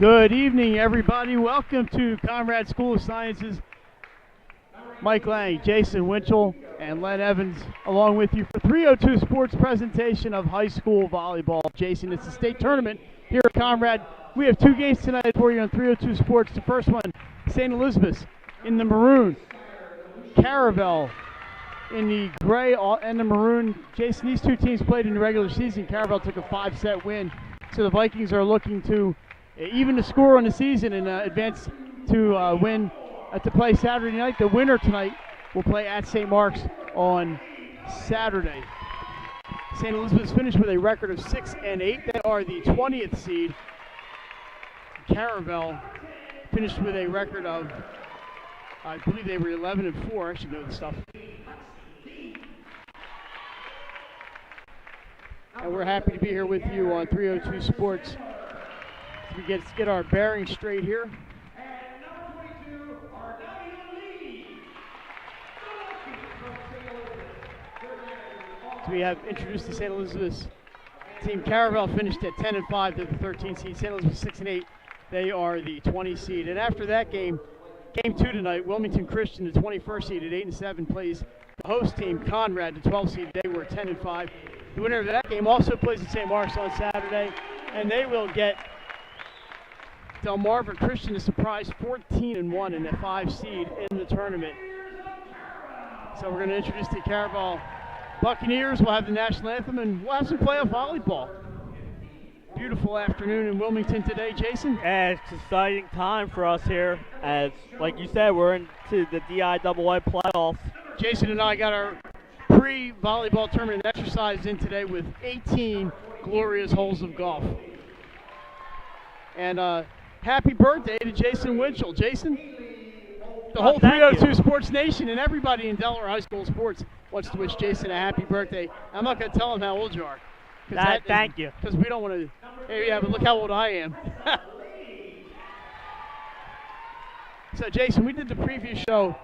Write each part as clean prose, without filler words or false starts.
Good evening, everybody. Welcome to Conrad School of Sciences. Mike Lang, Jason Winchell, and Len Evans along with you for 302 Sports presentation of high school volleyball. Jason, it's the state tournament here at Conrad. We have two games tonight for you on 302 Sports. The first one, St. Elizabeth's in the maroon, Caravel in the gray and the maroon. Jason, these two teams played in the regular season. Caravel took a 5-set win, so the Vikings are looking to even the score on the season and advance to win to play Saturday night. The winner tonight will play at St. Mark's on Saturday. St. Elizabeth's finished with a record of 6-8. They are the 20th seed. Caravel finished with a record of, I believe they were 11-4. I should know this stuff. And we're happy to be here with you on 302 Sports. We get our bearings straight here. So we have introduced the St. Elizabeth's team. Caravel finished at 10-5. They're the 13th seed. St. Elizabeth 6-8. They are the 20 seed. And after that game, game 2 tonight, Wilmington Christian, the 21st seed at 8-7, plays the host team, Conrad, the 12th seed. They were 10-5. The winner of that game also plays at St. Mark's on Saturday, and they will get Delmarva Christian, a surprise 14-1 and a 5 seed in the tournament. So we're going to introduce the Caravel Buccaneers. We'll have the national anthem, and we'll have some playoff volleyball. Beautiful afternoon in Wilmington today, Jason. It's an exciting time for us here, as like you said, we're into the DIAA playoffs. Jason and I got our pre-volleyball tournament exercise in today with 18 glorious holes of golf. And happy birthday to Jason Winchell. Jason, the whole 302 Sports Nation and everybody in Delaware High School Sports wants to wish Jason a happy birthday. I'm not going to tell him how old you are. Thank you. Because we don't want to. Hey, yeah, but look how old I am. So, Jason, we did the preview show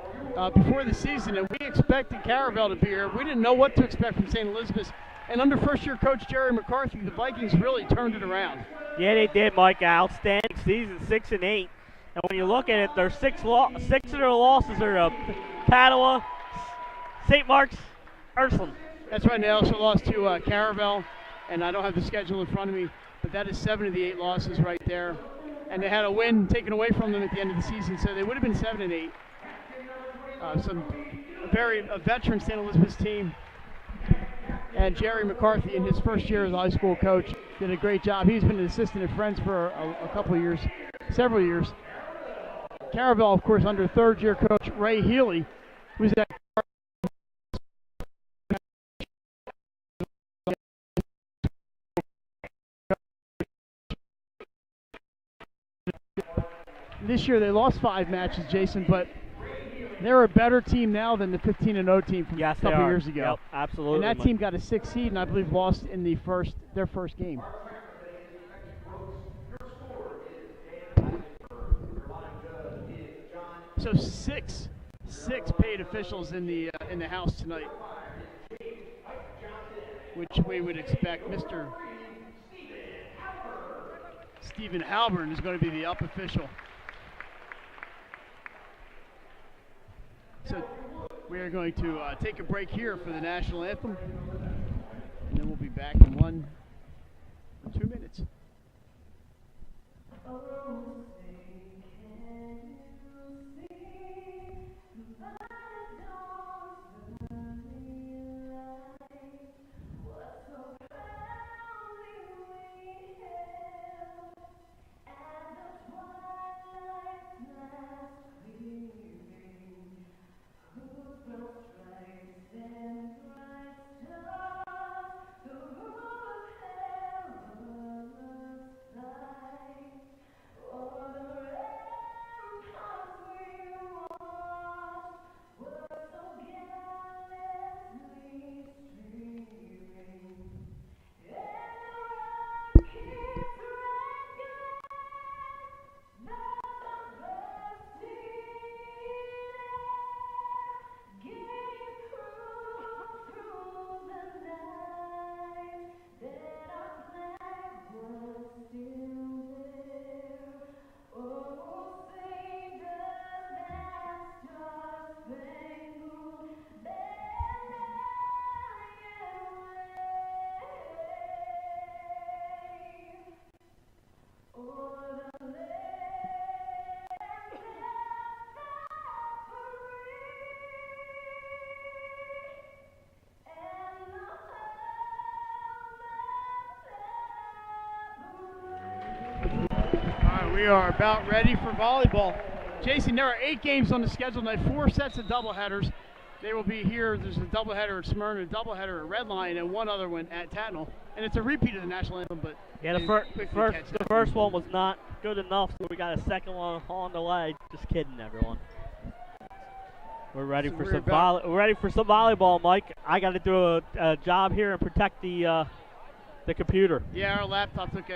before the season, and we expected Caravel to be here. We didn't know what to expect from St. Elizabeth. And under first-year coach Jerry McCarthy, the Vikings really turned it around. Yeah, they did, Mike. Outstanding season, 6-8. And when you look at it, their six of their losses are Padua, St. Mark's, Ursuline. That's right. They also lost to Caravel, and I don't have the schedule in front of me, but that is 7 of the 8 losses right there. And they had a win taken away from them at the end of the season, so they would have been 7-8. A veteran St. Elizabeth's team. And Jerry McCarthy, in his first year as a high school coach, did a great job. He's been an assistant at Friends for a couple of years, several years. Caravel, of course, under third-year coach Ray Healy, who's at this year. They lost 5 matches, Jason, but they're a better team now than the 15-0 team from a couple years ago. Yep, absolutely. And that team got a 6th seed, and I believe lost in their first game. So six paid officials in the house tonight, which we would expect. Mr. Stephen Halburn is going to be the up official. So we are going to take a break here for the national anthem, and then we'll be back in 1 or 2 minutes. We are about ready for volleyball. Jason, there are 8 games on the schedule tonight, 4 sets of doubleheaders. They will be here. There's a doubleheader at Smyrna, a doubleheader at Red Lion, and one other one at Tatnall. And it's a repeat of the national anthem, but yeah, the first one was not good enough, so we got a second one on the way. Just kidding, everyone. We're ready for some volleyball, Mike. I got to do a job here and protect the computer. Yeah, our laptop took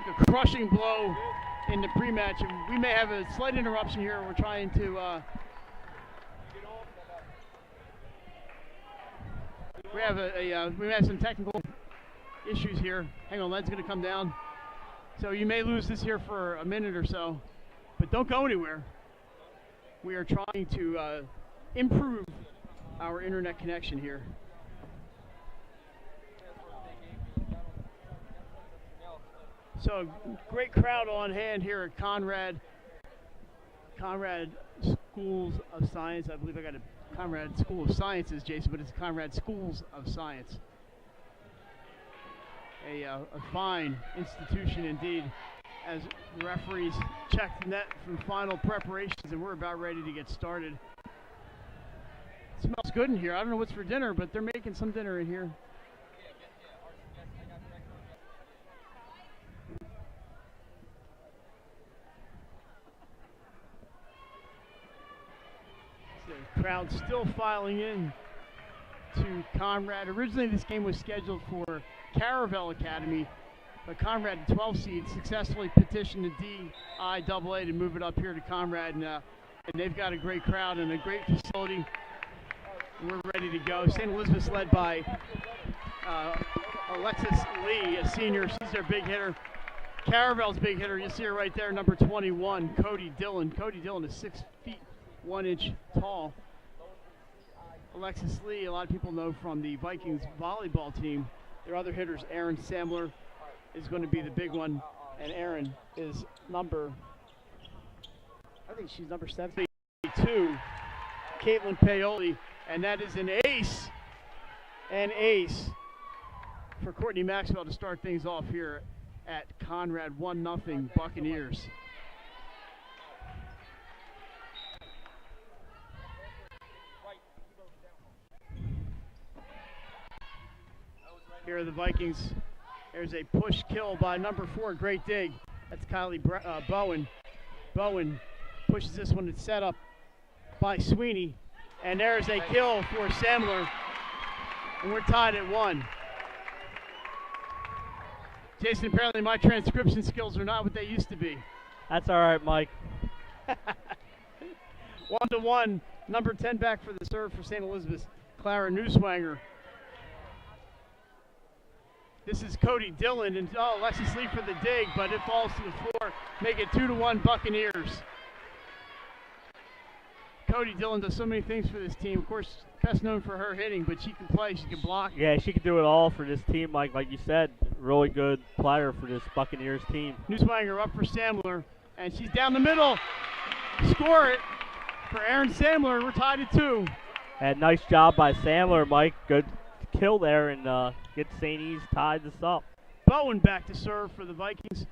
a crushing blow in the pre-match, and we may have a slight interruption here. We're trying to we have some technical issues here. Hang on, Led's going to come down. So you may lose this here for a minute or so, but don't go anywhere. We are trying to improve our internet connection here. So great crowd on hand here at Conrad Schools of Science. I believe I got a Conrad School of Sciences, Jason, but it's Conrad Schools of Science. A fine institution indeed, as referees check the net from final preparations, and we're about ready to get started. It smells good in here. I don't know what's for dinner, but they're making some dinner in here. The crowd still filing in to Conrad. Originally this game was scheduled for Caravel Academy, but Conrad, the 12 seed, successfully petitioned the DIAA to move it up here to Conrad, and they've got a great crowd and a great facility. We're ready to go. St. Elizabeth's led by Alexis Lee, a senior. She's their big hitter. Caravel's big hitter, you see her right there, number 21, Cody Dillon. Cody Dillon is 6 feet 1 inch tall. Alexis Lee, a lot of people know from the Vikings volleyball team. Their other hitters, Aaron Samler is going to be the big one, and Aaron is number 72, Caitlin Paoli, and that is an ace for Courtney Maxwell to start things off here at Conrad. 1-0 Buccaneers. Here are the Vikings. There's a push kill by number 4, great dig. That's Kylie Bowen. Bowen pushes this one. It's set up by Sweeney. And there's a kill for Samler. And we're tied at 1. Jason, apparently my transcription skills are not what they used to be. That's all right, Mike. 1-1. Number 10 back for the serve for St. Elizabeth, Clara Newswanger. This is Cody Dillon, and Alexis Lee for the dig, but it falls to the floor. Make it 2-1 Buccaneers. Cody Dillon does so many things for this team. Of course, best known for her hitting, but she can play, she can block. Yeah, she can do it all for this team, Mike. Like you said, really good player for this Buccaneers team. Newswanger up for Samler, and she's down the middle. Score it for Aaron Samler. We're tied at 2. And nice job by Samler, Mike. Good kill there, and get St. E's tied this up. Bowen back to serve for the Vikings.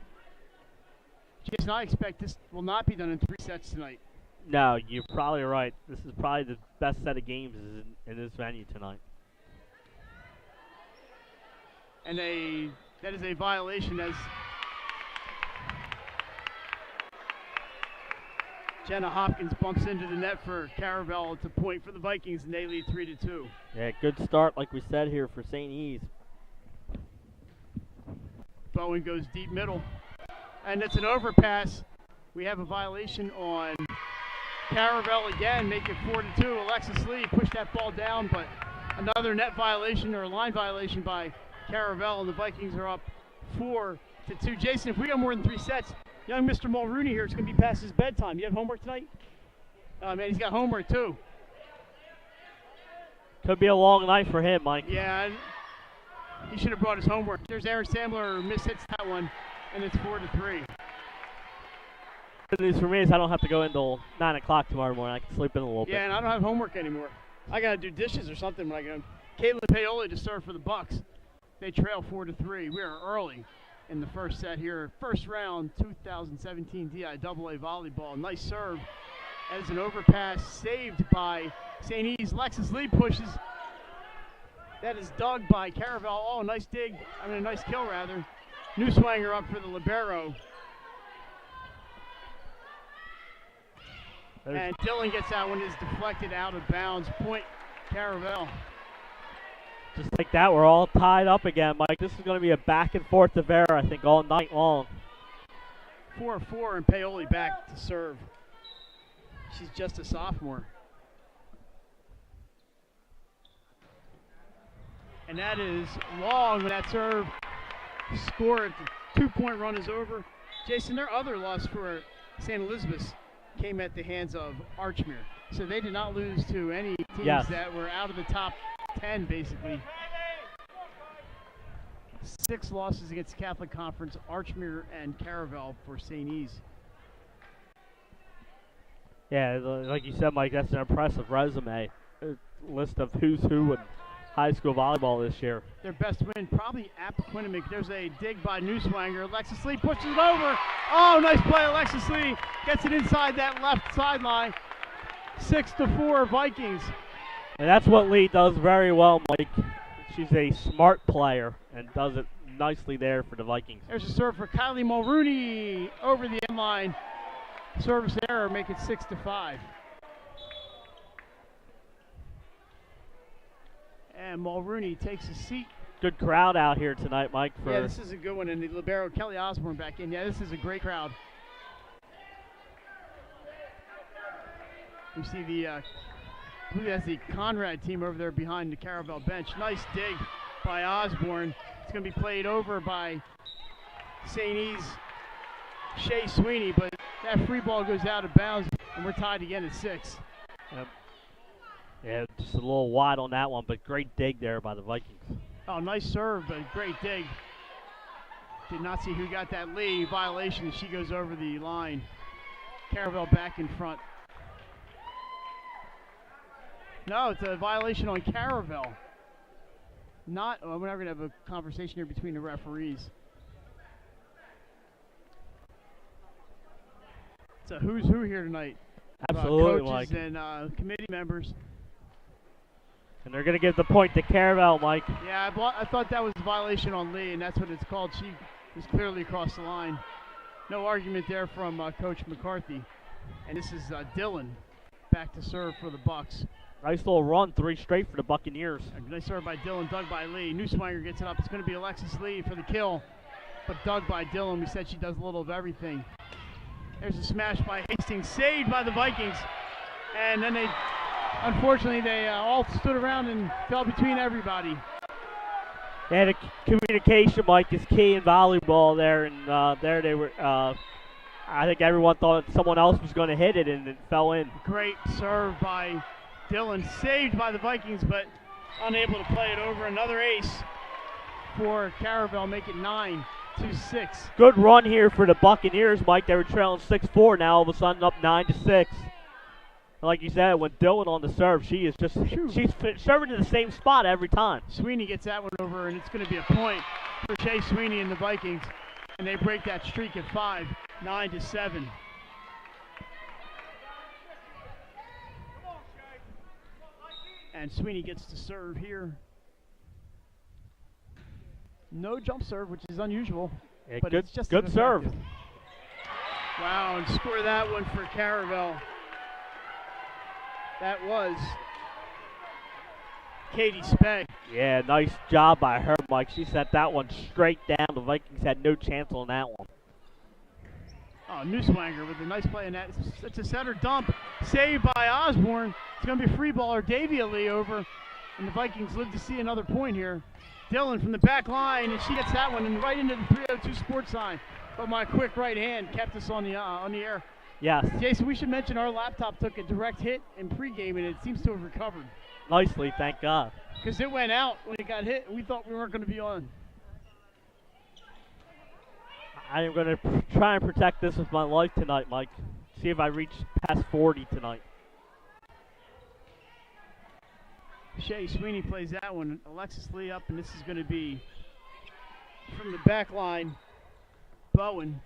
Jason, I expect this will not be done in 3 sets tonight. No, you're probably right. This is probably the best set of games in this venue tonight. And that is a violation, as Jenna Hopkins bumps into the net for Caravel. It's a point for the Vikings, and they lead 3-2. Yeah, good start, like we said here, for St. E's. Bowen goes deep middle, and it's an overpass. We have a violation on Caravel again, make it 4-2. Alexis Lee pushed that ball down, but another net violation or line violation by Caravel, and the Vikings are up 4-2. Jason, if we go more than 3 sets, young Mr. Mulrooney here, it's going to be past his bedtime. You have homework tonight? Oh, man, he's got homework, too. Could be a long night for him, Mike. Yeah, he should have brought his homework. There's Aaron Samler, mishits that one, and it's 4-3. Good news for me is I don't have to go until 9 o'clock tomorrow morning. I can sleep in a little bit. Yeah, and I don't have homework anymore. I got to do dishes or something when I go. Caitlin Paoli to serve for the Bucks. They trail 4-3. We are early in the first set here. First round, 2017 DIAA volleyball. Nice serve as an overpass saved by St. E's. Lexus Lee pushes. That is dug by Caravel. Oh, nice dig. I mean, a nice kill, rather. Newswanger up for the libero. And Dylan gets that one. Is deflected out of bounds. Point Caravel. Just like that, we're all tied up again, Mike. This is going to be a back and forth affair, I think, all night long. 4-4, and Paoli back to serve. She's just a sophomore. And that is long when that serve score. The 2-point run is over. Jason, their other loss for St. Elizabeth's came at the hands of Archmere. So they did not lose to any teams that were out of the top 10, basically. 6 losses against Catholic Conference, Archmere and Caravel for St. E's. Yeah, like you said, Mike, that's an impressive resume. A list of who's who in high school volleyball this year. Their best win, probably Appoquinimink. There's a dig by Newswanger. Alexis Lee pushes it over. Oh, nice play. Alexis Lee gets it inside that left sideline. 6-4 Vikings. And that's what Lee does very well, Mike. She's a smart player and does it nicely there for the Vikings. There's a serve for Kylie Mulrooney over the end line. Service error, make it 6-5. And Mulrooney takes a seat. Good crowd out here tonight, Mike. Yeah, this is a good one. And the libero, Kelly Osborne, back in. Yeah, this is a great crowd. We see the, I believe that's the Conrad team over there behind the Caravel bench. Nice dig by Osborne. It's going to be played over by St. E's Shea Sweeney, but that free ball goes out of bounds, and we're tied again at 6. Yep. Yeah, just a little wide on that one, but great dig there by the Vikings. Oh, nice serve, but great dig. Did not see who got that lead. Violation, she goes over the line. Caravel back in front. No, it's a violation on Caravel. We're not going to have a conversation here between the referees. It's a who's who here tonight. Absolutely, coaches Mike. And committee members. And they're going to give the point to Caravel, Mike. Yeah, I thought that was a violation on Lee, and that's what it's called. She was clearly across the line. No argument there from Coach McCarthy. And this is Dylan back to serve for the Bucks. Nice little run, 3 straight for the Buccaneers. A nice serve by Dylan, dug by Lee. Newswanger gets it up. It's going to be Alexis Lee for the kill, but dug by Dylan. We said she does a little of everything. There's a smash by Hastings, saved by the Vikings. And then unfortunately, they all stood around and fell between everybody. Yeah, the communication, Mike, is key in volleyball there. And there they were, I think everyone thought someone else was going to hit it, and it fell in. Great serve by Dylan, saved by the Vikings, but unable to play it over. Another ace for Caravel, make it 9-6. Good run here for the Buccaneers, Mike. They were trailing 6-4, now all of a sudden up 9-6. Like you said, when Dylan on the serve, she's serving to the same spot every time. Sweeney gets that one over, and it's going to be a point for Shea Sweeney and the Vikings, and they break that streak at 5, 9-7. And Sweeney gets to serve here. No jump serve, which is unusual, Yeah, but good, it's just good serve. Wow, and score that one for Caravel. That was Katie Spey. Yeah, nice job by her, Mike. She set that one straight down. The Vikings had no chance on that one. Oh, Newswanger with a nice play in that. It's a center dump. Saved by Osborne. It's going to be a free baller. Davia Lee over. And the Vikings live to see another point here. Dylan from the back line, and she gets that one and right into the 302 sports sign. But my quick right hand kept us on the air. Yes. Jason, we should mention our laptop took a direct hit in pregame, and it seems to have recovered. Nicely, thank God. Because it went out when it got hit, and we thought we weren't going to be on. I am going to try and protect this with my life tonight, Mike. See if I reach past 40 tonight. Shea Sweeney plays that one. Alexis Lee up, and this is going to be from the back line, Bowen.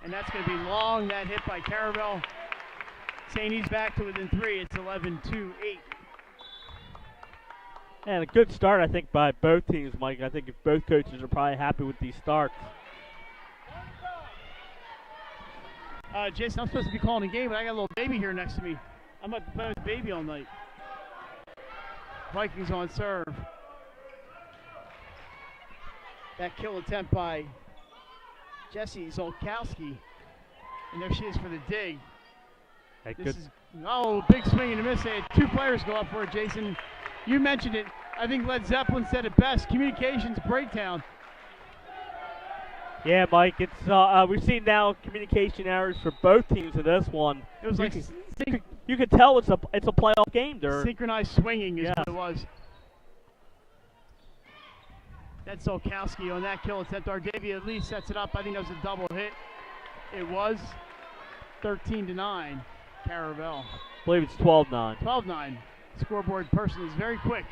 And that's going to be long, that hit by Caravel. St. E's back to within 3. It's 11-2-8. And a good start, I think, by both teams, Mike. I think if both coaches are probably happy with these starts. Jason, I'm supposed to be calling a game, but I got a little baby here next to me. I'm about to play with the baby all night. Vikings on serve. That kill attempt by Jesse Zolkowski. And there she is for the dig. Hey, This is, big swing and a miss. They had 2 players go up for it, Jason. You mentioned it. I think Led Zeppelin said it best. Communications breakdown. Yeah, Mike. It's we've seen now communication errors for both teams in this one. It was you could tell it's a playoff game there. Synchronized swinging is what it was. That's Zolkowski on that kill attempt. Ardavia Lee sets it up. I think that was a double hit. It was 13-9. Caravel. I believe it's 12-9. 12-9. Scoreboard person is very quick.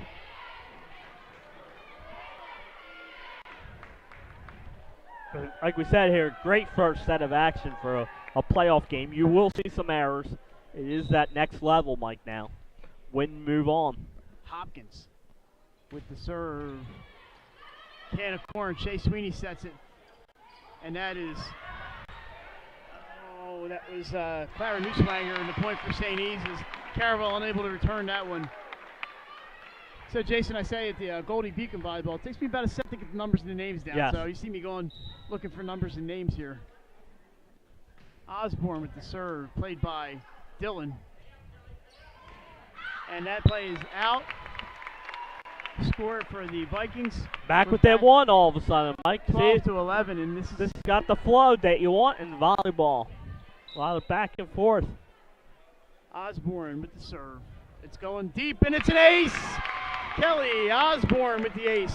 Like we said here, great first set of action for a playoff game. You will see some errors. It is that next level, Mike, now. Win, move on. Hopkins with the serve. Can of corn. Shea Sweeney sets it. And that was Clara Neuswanger, and the point for St. E's is Caravel unable to return that one. So, Jason, I say at the Goldie Beacon Volleyball, it takes me about a second to get the numbers and the names down. Yes. So you see me going looking for numbers and names here. Osborne with the serve, played by Dillon. And that play is out. Score for the Vikings. Back with that one all of a sudden, Mike. 12-11, and this got the flow that you want in volleyball. A lot of back and forth. Osborne with the serve. It's going deep, and it's an ace! Kelly Osborne with the ace.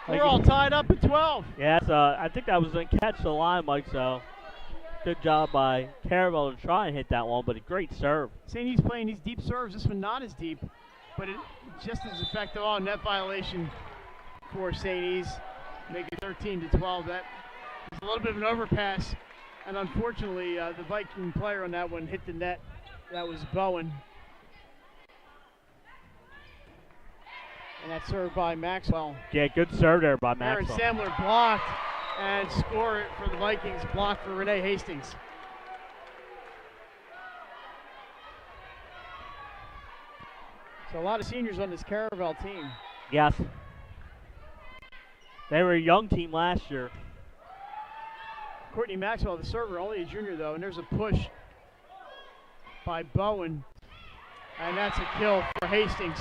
We're all tied up at 12. Yeah, I think that was going to catch the line, Mike, so good job by Caravel to try and hit that one, but a great serve. St. E's playing these deep serves. This one not as deep, but it just as effective on net violation for St. E's. Make it 13-12. That was a little bit of an overpass, and unfortunately, the Viking player on that one hit the net. That was Bowen. And that's served by Maxwell. Yeah, good serve there by Maxwell. Aaron Samler blocked and score it for the Vikings. Blocked for Renee Hastings. So a lot of seniors on this Caravel team. Yes. They were a young team last year. Courtney Maxwell, the server, only a junior though, and there's a push by Bowen. And that's a kill for Hastings.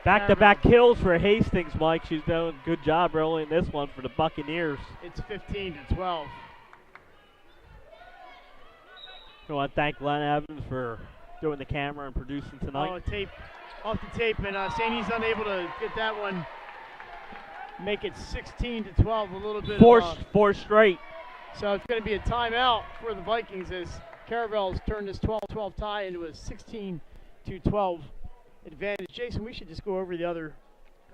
Back-to-back kills for Hastings, Mike. She's doing a good job early in this one for the Buccaneers. It's 15-12. I want to thank Len Evans for doing the camera and producing tonight. Off the tape, and St. E's unable to get that one. Make it 16-12, a little bit. Four straight. So it's going to be a timeout for the Vikings as Caravel's turned this 12-12 tie into a 16-12 advantage. Jason, we should just go over the other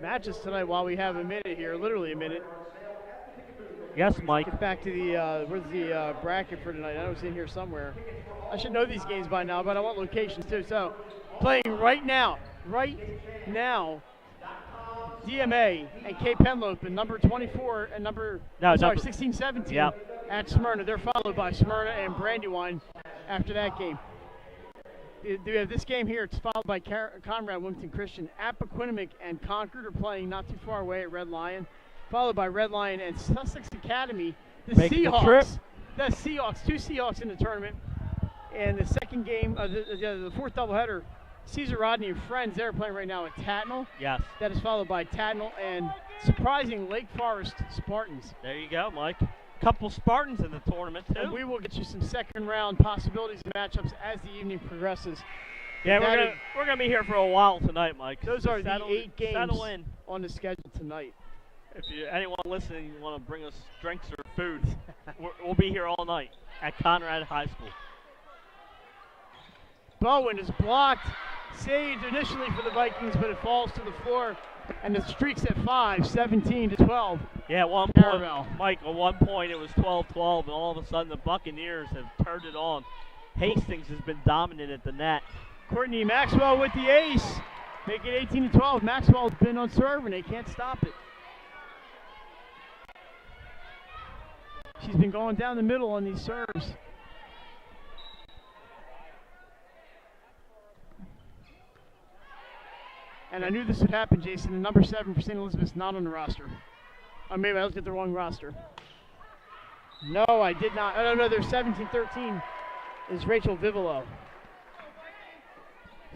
matches tonight while we have a minute here, literally a minute. Yes, Mike. Get back to the where's the bracket for tonight? I know it's in here somewhere. I should know these games by now, but I want locations too. So playing right now, DMA and Cape Henlope and number 24 and 16-17 at Smyrna. They're followed by Smyrna and Brandywine after that game. We have this game here. It's followed by Conrad Wilmington Christian. Appaquiddick and Concord are playing not too far away at Red Lion, followed by Red Lion and Sussex Academy. The Seahawks, two Seahawks in the tournament. And the second game, the fourth doubleheader, Caesar Rodney and friends, they're playing right now at Tatnall. Yes. That is followed by Tatnall and surprising Lake Forest Spartans. There you go, Mike. Couple Spartans in the tournament, too. And we will get you some second round possibilities and matchups as the evening progresses. Yeah, we're gonna be here for a while tonight, Mike. Those are the 8 games in on the schedule tonight. If anyone listening, you want to bring us drinks or food, we'll be here all night at Conrad High School. Bowen is blocked, saved initially for the Vikings, but it falls to the floor, and the streak's at 5, 17-12. Yeah, at one Caravel. point, Mike, at one point it was 12-12, and all of a sudden the Buccaneers have turned it on. Hastings has been dominant at the net. Courtney Maxwell with the ace. Make it 18-12. Maxwell's been on serve, and they can't stop it. She's been going down the middle on these serves. And I knew this would happen, Jason. The number 7 for St. Elizabeth's not on the roster. Or maybe I looked at the wrong roster. No, I did not. Oh, no, there's 17-13 is Rachel Vivolo.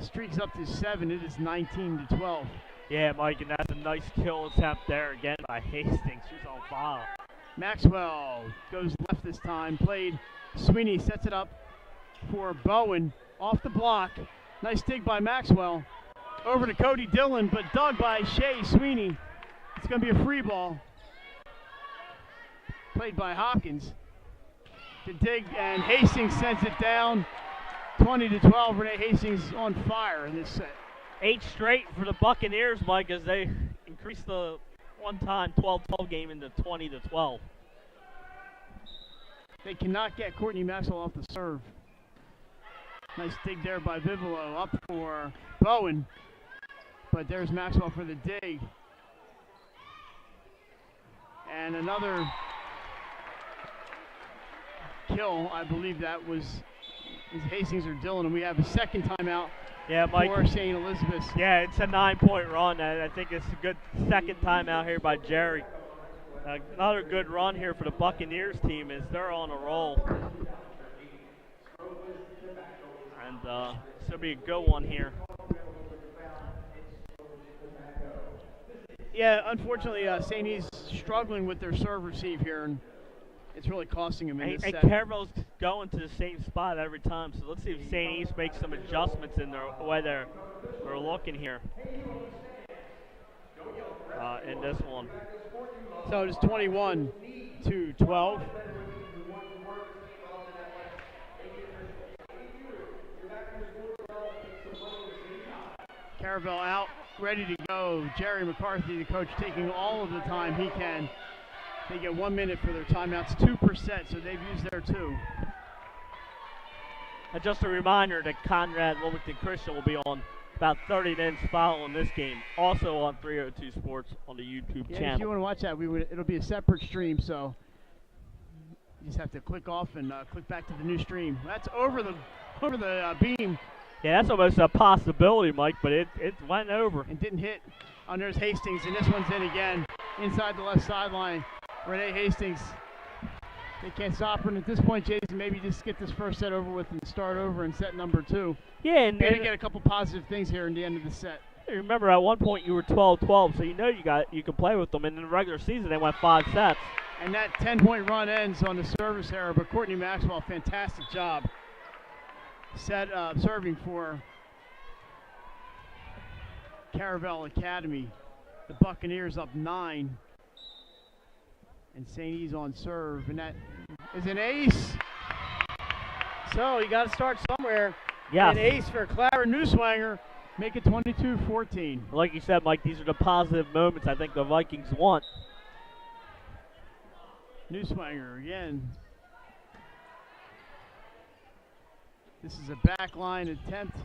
Streaks up to 7. It is 19-12. Yeah, Mike, and that's a nice kill attempt there again by Hastings. She's on fire. Maxwell goes left this time. Played. Sweeney sets it up for Bowen. Off the block. Nice dig by Maxwell. Over to Cody Dillon, but dug by Shea Sweeney. It's going to be a free ball. Played by Hopkins. The dig, and Hastings sends it down. 20-12. Renee Hastings on fire in this set. 8 straight for the Buccaneers, Mike, as they increase the one-time 12-12 game into 20-12. They cannot get Courtney Maxwell off the serve. Nice dig there by Vivolo. Up for Bowen. But there's Maxwell for the dig. And another kill. I believe that was Hastings or Dillon. And we have a second timeout. Yeah, Mike. For St. Elizabeth's. Yeah, it's a 9-point run. I think it's a good second timeout here by Jerry. Another good run here for the Buccaneers team as they're on a roll. And this will be a good one here. Yeah, unfortunately, St. E's struggling with their serve receive here, and it's really costing them in this set. And Caravel's going to the same spot every time, so let's see if St. E's makes some adjustments in their way they're looking here in this one. So it's 21-12. Caravel out, ready to go. Jerry McCarthy, the coach, taking all of the time he can. They get 1 minute for their timeouts, 2%, so they've used their 2. And just a reminder that Conrad Wilmington Christian will be on about 30 minutes following this game, also on 302 Sports on the YouTube channel. If you want to watch that, it'll be a separate stream, so you just have to click off and click back to the new stream. That's over the beam. Yeah, that's almost a possibility, Mike, but it went over. And didn't hit. And there's Hastings, and this one's in again. Inside the left sideline. Renee Hastings. They can't stop her. And at this point, Jason, maybe just get this first set over with and start over in set number 2. Yeah, and maybe get a couple positive things here in the end of the set. Remember, at one point you were 12-12, so you know you can play with them. And in the regular season, they went 5 sets. And that 10-point run ends on the service error, but Courtney Maxwell, fantastic job. Serving for Caravel Academy. The Buccaneers up 9. And St. E's on serve. And that is an ace. So you got to start somewhere. Yeah. An ace for Clara Newswanger. Make it 22-14. Like you said, Mike, these are the positive moments I think the Vikings want. Newswanger again. This is a backline attempt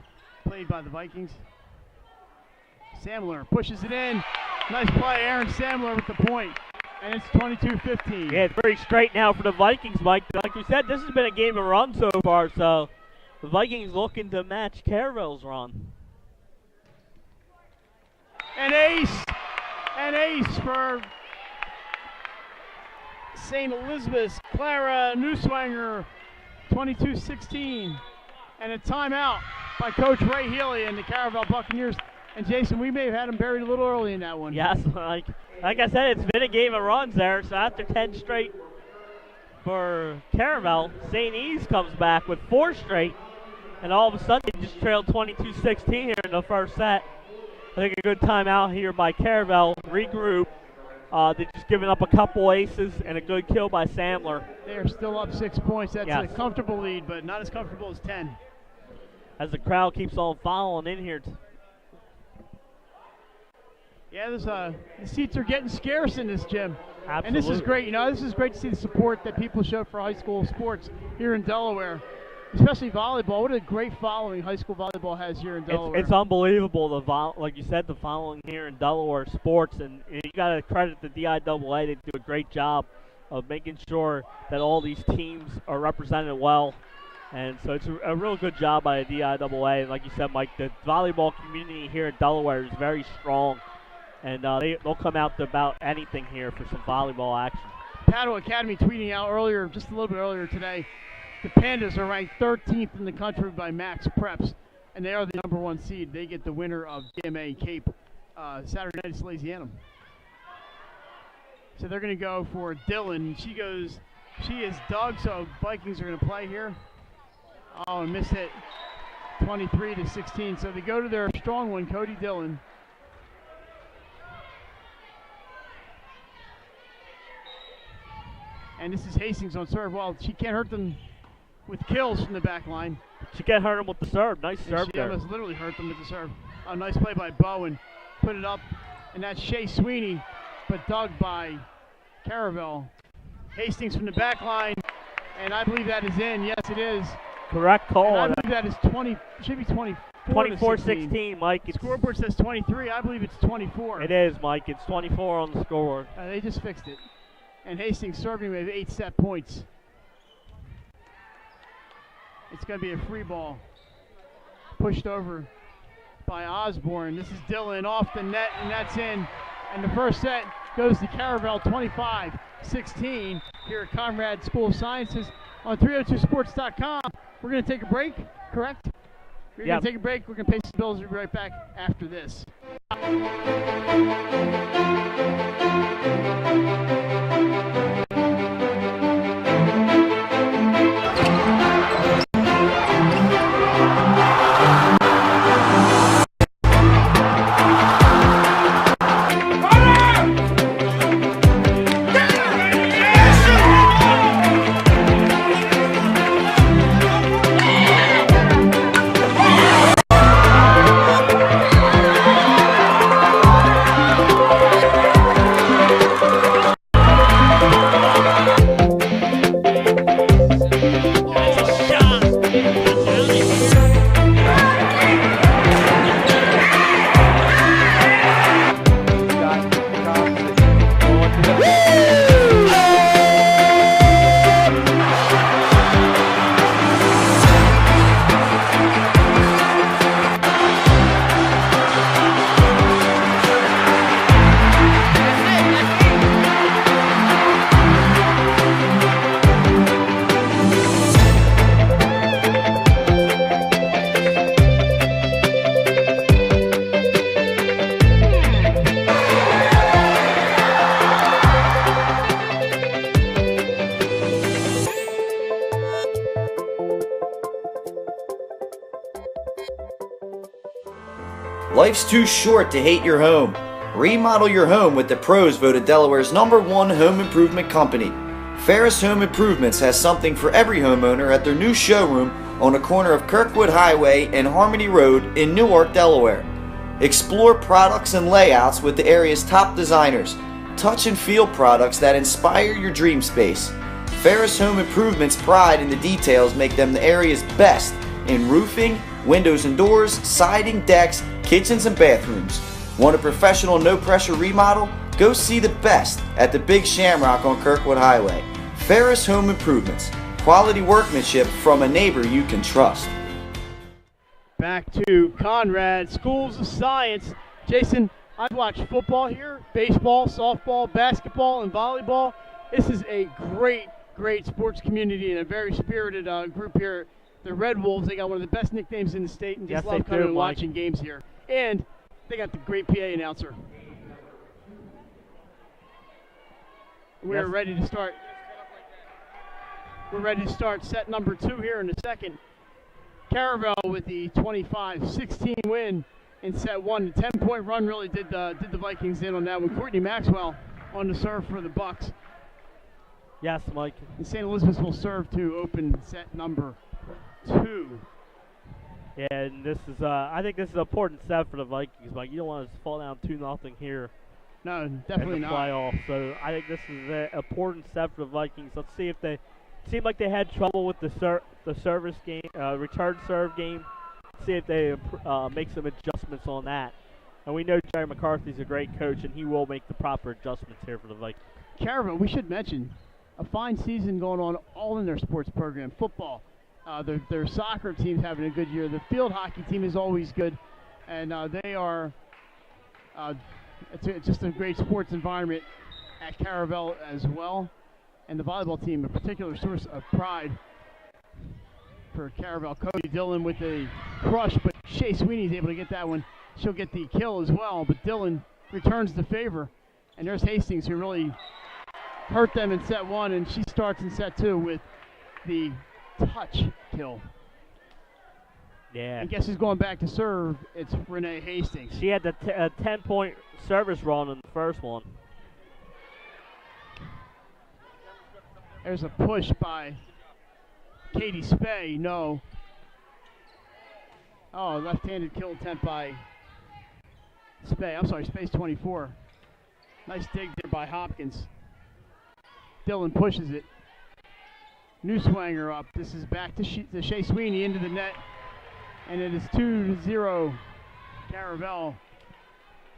played by the Vikings. Samler pushes it in. Nice play, Aaron Samler with the point. And it's 22-15. Yeah, it's very straight now for the Vikings, Mike. Like we said, this has been a game of run so far, so the Vikings looking to match Caravel's run. An ace! An ace for St. Elizabeth's. Clara Newswanger, 22-16. And a timeout by Coach Ray Healy and the Caravel Buccaneers. And Jason, we may have had him buried a little early in that one. Yes, like I said, it's been a game of runs there. So after 10 straight for Caravel, St. E's comes back with 4 straight. And all of a sudden, they just trailed 22-16 here in the first set. I think a good timeout here by Caravel. Regroup. They've just given up a couple aces and a good kill by Samler. They are still up 6 points. That's a comfortable lead, but not as comfortable as 10. as the crowd keeps on following in here. Yeah, the seats are getting scarce in this gym. Absolutely. And this is great. You know, this is great to see the support that people show for high school sports here in Delaware, especially volleyball. What a great following high school volleyball has here in Delaware. It's unbelievable, like you said, the following here in Delaware sports. And you got to credit the DIAA. They do a great job of making sure that all these teams are represented well. And so it's a real good job by the DIAA. And like you said, Mike, the volleyball community here in Delaware is very strong. And they'll come out to about anything here for some volleyball action. Paddle Academy tweeting out earlier, just a little bit earlier today, the Pandas are ranked 13th in the country by Max Preps, and they are the #1 seed. They get the winner of DMA Cape Saturday night at Salesianum. So they're going to go for Dylan. She is Doug, so Vikings are going to play here. Oh, and missed it, 23-16. So they go to their strong one, Cody Dillon. And this is Hastings on serve. Well, she can't hurt them with kills from the back line. She can't hurt them with the serve. Nice serve there. She almost literally hurt them with the serve. A nice play by Bowen. Put it up, and that's Shea Sweeney, but dug by Caravel. Hastings from the back line, and I believe that is in. Yes, it is. Correct call. And I believe that is 20. Should be 24-16, Mike. The scoreboard says 23. I believe it's 24. It is, Mike. It's 24 on the scoreboard. They just fixed it. And Hastings serving with 8 set points. It's going to be a free ball. Pushed over by Osborne. This is Dillon off the net, and that's in. And the first set goes to Caravel, 25-16 here at Conrad School of Sciences on 302sports.com. We're going to take a break, correct? We're going to take a break. We're going to pay some bills. We'll be right back after this. Life's too short to hate your home. Remodel your home with the pros voted Delaware's #1 home improvement company. Ferris Home Improvements has something for every homeowner at their new showroom on the corner of Kirkwood Highway and Harmony Road in Newark, Delaware. Explore products and layouts with the area's top designers. Touch and feel products that inspire your dream space. Ferris Home Improvements' pride in the details make them the area's best in roofing, windows and doors, siding, decks, kitchens, and bathrooms. Want a professional, no-pressure remodel? Go see the best at the Big Shamrock on Kirkwood Highway. Ferris Home Improvements. Quality workmanship from a neighbor you can trust. Back to Conrad Schools of Science. Jason, I've watched football here, baseball, softball, basketball, and volleyball. This is a great, great sports community and a very spirited group here. The Red Wolves, they got one of the best nicknames in the state, and just love coming and watching games here. And they got the great PA announcer. We're ready to start. We're ready to start set number 2 here in a second. Caravel with the 25-16 win in set 1. The 10-point run really did the Vikings in on that one. Courtney Maxwell on the serve for the Bucks. Yes, Mike. And St. Elizabeth will serve to open set number 2. Yeah, and this is I think this is an important set for the Vikings, Mike. You don't want to fall down 2-0 here. No, definitely in the not. Playoffs. So I think this is an important step for the Vikings. Let's see if they seem like they had trouble with the service game, return serve game. See if they make some adjustments on that. And we know Jerry McCarthy's a great coach, and he will make the proper adjustments here for the Vikings. Caravel, we should mention, a fine season going on all in their sports program. Football, their soccer team's having a good year. The field hockey team is always good, and they are. It's just a great sports environment at Caravel as well. And the volleyball team, a particular source of pride for Caravel. Cody Dillon with a crush, but Shea Sweeney's able to get that one. She'll get the kill as well, but Dillon returns the favor. And there's Hastings, who really hurt them in set one, and she starts in set two with the touch kill. Yeah. And guess who's going back to serve? It's Renee Hastings. She had the 10-point service run in the first one. There's a push by Katie Spey. No. Oh, left-handed kill attempt by Spey. I'm sorry, Spey's 24. Nice dig there by Hopkins. Dillon pushes it. New swanger up. This is back to Shea Sweeney into the net. And it is 2-0 Caravel.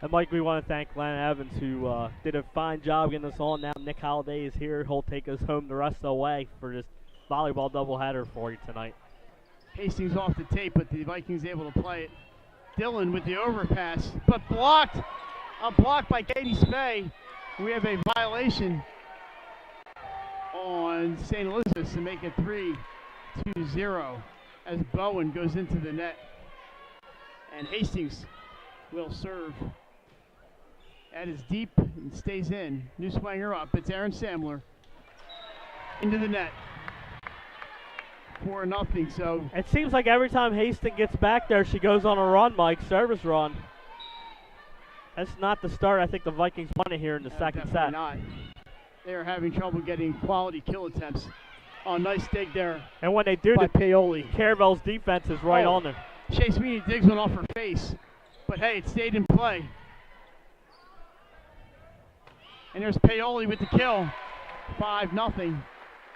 And Mike, we want to thank Len Evans, who did a fine job getting us on. Now Nick Holliday is here. He'll take us home the rest of the way for this volleyball doubleheader for you tonight. Hastings off the tape, but the Vikings able to play it. Dillon with the overpass, but blocked. A block by Katie Spey. We have a violation on St. Elizabeth's to make it 3-0 as Bowen goes into the net. And Hastings will serve. That is deep and stays in. New swanger up. It's Aaron Samler into the net. 4-0. So it seems like every time Hastings gets back there, she goes on a run, Mike, service run. That's not the start. I think the Vikings won it here in the second set. Not. They are having trouble getting quality kill attempts. Oh, nice dig there. And when they do, by Paoli. Caravel's defense is right on there. Shea Sweeney digs one off her face. But hey, it stayed in play. And there's Paoli with the kill. 5-0.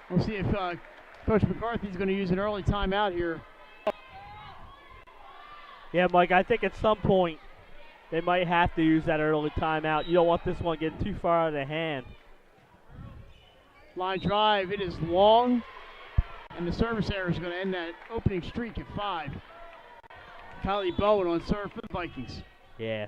We'll see if Coach McCarthy's going to use an early timeout here. Yeah, Mike, I think at some point they might have to use that early timeout. You don't want this one getting too far out of hand. Line drive, it is long, and the service error is going to end that opening streak at 5. Kylie Bowen on serve for the Vikings. Yeah.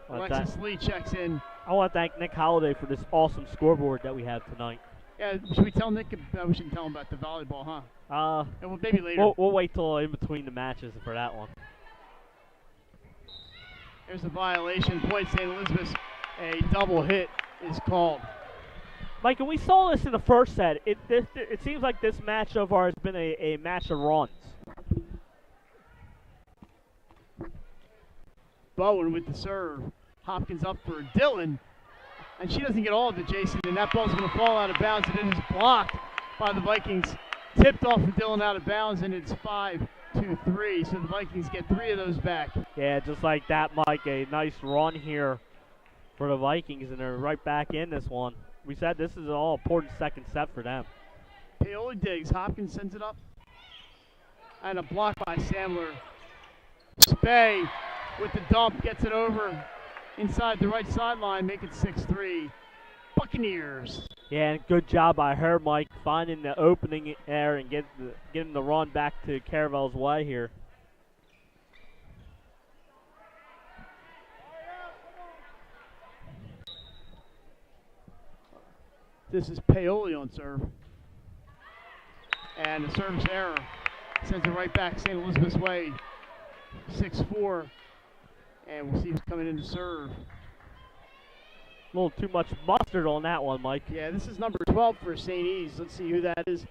Alexis Lee checks in. I want to thank Nick Holliday for this awesome scoreboard that we have tonight. Yeah, should we tell Nick? We shouldn't tell him about the volleyball, huh? And maybe later. We'll wait till in between the matches for that one. There's a violation. Point St. Elizabeth's. A double hit is called. Mike, and we saw this in the first set. It seems like this match so far has been a match of runs. Bowen with the serve. Hopkins up for Dillon. And she doesn't get all of it, Jason. And that ball's going to fall out of bounds. And it is blocked by the Vikings. Tipped off of Dillon out of bounds. And it's 5-3. So the Vikings get 3 of those back. Yeah, just like that, Mike. A nice run here for the Vikings. And they're right back in this one. We said this is an all-important second set for them. Paoli digs. Hopkins sends it up. And a block by Samler. Spey with the dump. Gets it over inside the right sideline. Make it 6-3. Buccaneers. Yeah, and good job by her, Mike, finding the opening there and getting the run back to Caravel's way here. This is Paoli on serve. And the service error sends it right back St. Elizabeth's way. 6-4. And we'll see who's coming in to serve. A little too much mustard on that one, Mike. Yeah, this is number 12 for St. E's. Let's see who that is.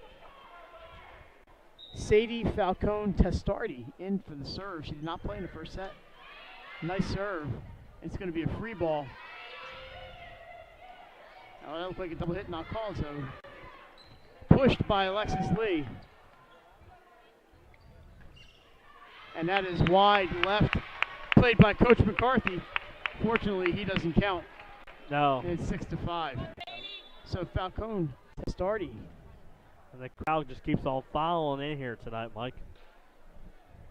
Sadie Falcone Testardi in for the serve. She did not play in the first set. Nice serve. It's going to be a free ball. Oh, that looked like a double hit, not called, so pushed by Alexis Lee. And that is wide left, played by Coach McCarthy. Fortunately, he doesn't count. No. And it's 6-5. So Falcone Testardi. And the crowd just keeps on following in here tonight, Mike.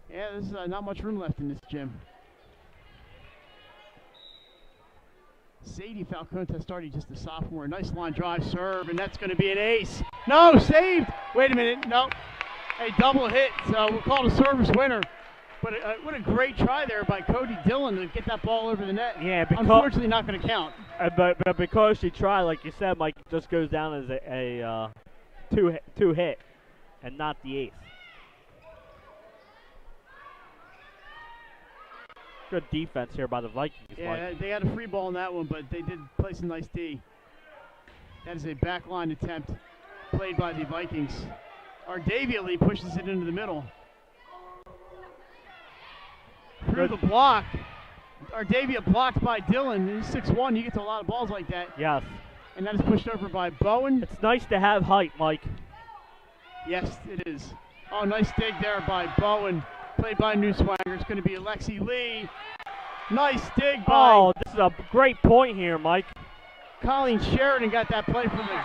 Yeah, there's not much room left in this gym. Sadie Falcone Testardi, just a sophomore. Nice line drive serve, and that's going to be an ace. No, saved. Wait a minute. No. A double hit. So we'll call it a service winner. But what a great try there by Cody Dillon to get that ball over the net. Yeah, unfortunately not going to count. But because she tried, like you said, Mike, it just goes down as a two hit and not the ace. Good defense here by the Vikings. Yeah, Mike. they had a free ball in that one, but they did place a nice D. That is a backline attempt played by the Vikings. Ardavia Lee pushes it into the middle. Through the block. Ardavia blocked by Dillon. He's 6'1". You get to a lot of balls like that. Yes. And that is pushed over by Bowen. It's nice to have height, Mike. Yes, it is. Oh, nice dig there by Bowen. Played by Newswanger. It's going to be Alexi Lee. Nice dig by... Oh, this is a great point here, Mike. Colleen Sheridan got that play for the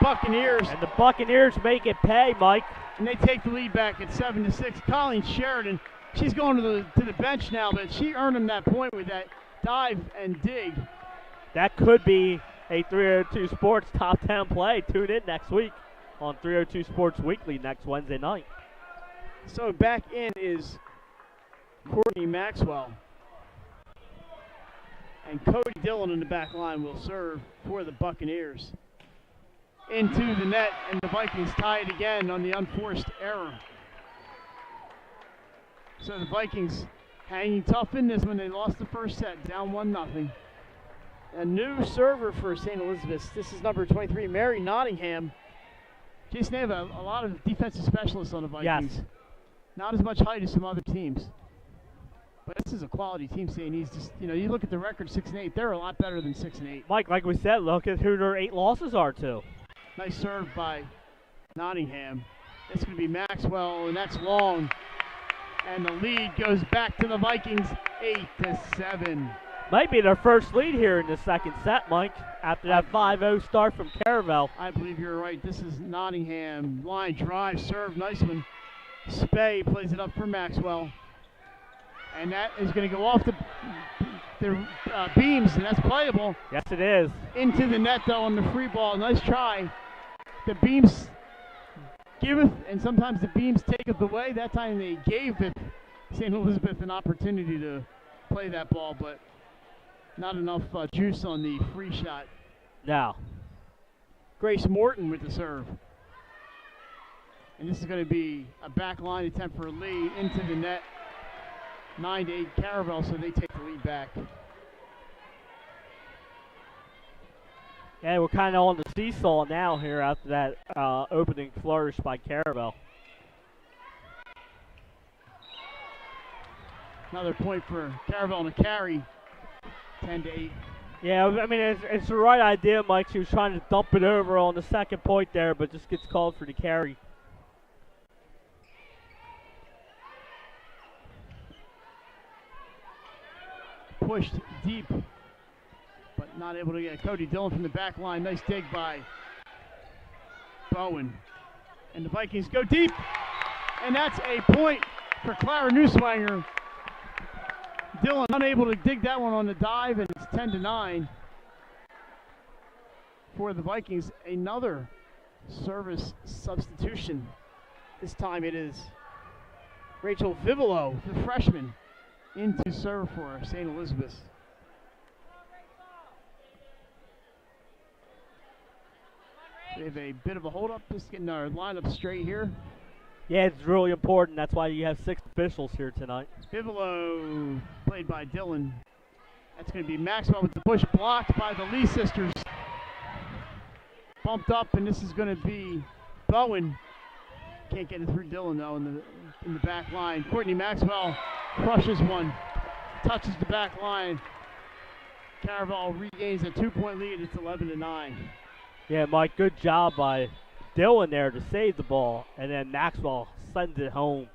Buccaneers. And the Buccaneers make it pay, Mike. And they take the lead back at 7-6. Colleen Sheridan, she's going to the bench now, but she earned him that point with that dive and dig. That could be a 302 Sports Top 10 play. Tune in next week on 302 Sports Weekly next Wednesday night. So back in is Courtney Maxwell. And Cody Dillon in the back line will serve for the Buccaneers. Into the net, and the Vikings tie it again on the unforced error. So the Vikings hanging tough in this when they lost the first set, down 1-0. A new server for St. Elizabeth's. This is number 23, Mary Nottingham. Jason, they have a lot of defensive specialists on the Vikings. Yes. Not as much height as some other teams. But this is a quality team, St. E's. Just, you look at the record, 6-8. They're a lot better than 6-8. Mike, like we said, look at who their 8 losses are to. Nice serve by Nottingham. It's going to be Maxwell, and that's long. And the lead goes back to the Vikings, 8-7. Might be their first lead here in the second set, Mike, after that 5-0 start from Caravel. I believe you're right. This is Nottingham. Line drive, serve, nice one. Spey plays it up for Maxwell. And that is going to go off the beams, and that's playable. Yes, it is. Into the net, though, on the free ball. Nice try. The beams giveth, and sometimes the beams taketh away. That time they gave St. Elizabeth an opportunity to play that ball, but not enough juice on the free shot. Now, Grace Morton with the serve. And this is going to be a back line attempt for Lee into the net. 9-8 Caravel, so they take the lead back. Yeah, we're kind of on the seesaw now here after that opening flourish by Caravel. Another point for Caravel to carry, 10-8. Yeah, I mean, it's the right idea, Mike. She was trying to dump it over on the second point there, but just gets called for the carry. Pushed deep, but not able to get Cody Dillon from the back line. Nice dig by Bowen. And the Vikings go deep, and that's a point for Clara Newswanger. Dillon unable to dig that one on the dive, and it's 10-9 for the Vikings. Another service substitution. This time it is Rachel Vivolo, the freshman, into serve for St. Elizabeth. We have a bit of a hold up, just getting our lineup straight here. Yeah, it's really important. That's why you have 6 officials here tonight. Vivolo, played by Dillon. That's going to be Maxwell with the push, blocked by the Lee sisters. Bumped up, and this is going to be Bowen. Can't get it through Dillon, though, in the back line. Courtney Maxwell crushes one, touches the back line. Caravel regains a 2-point lead. It's 11-9. Yeah, Mike, good job by Dillon there to save the ball, and then Maxwell sends it home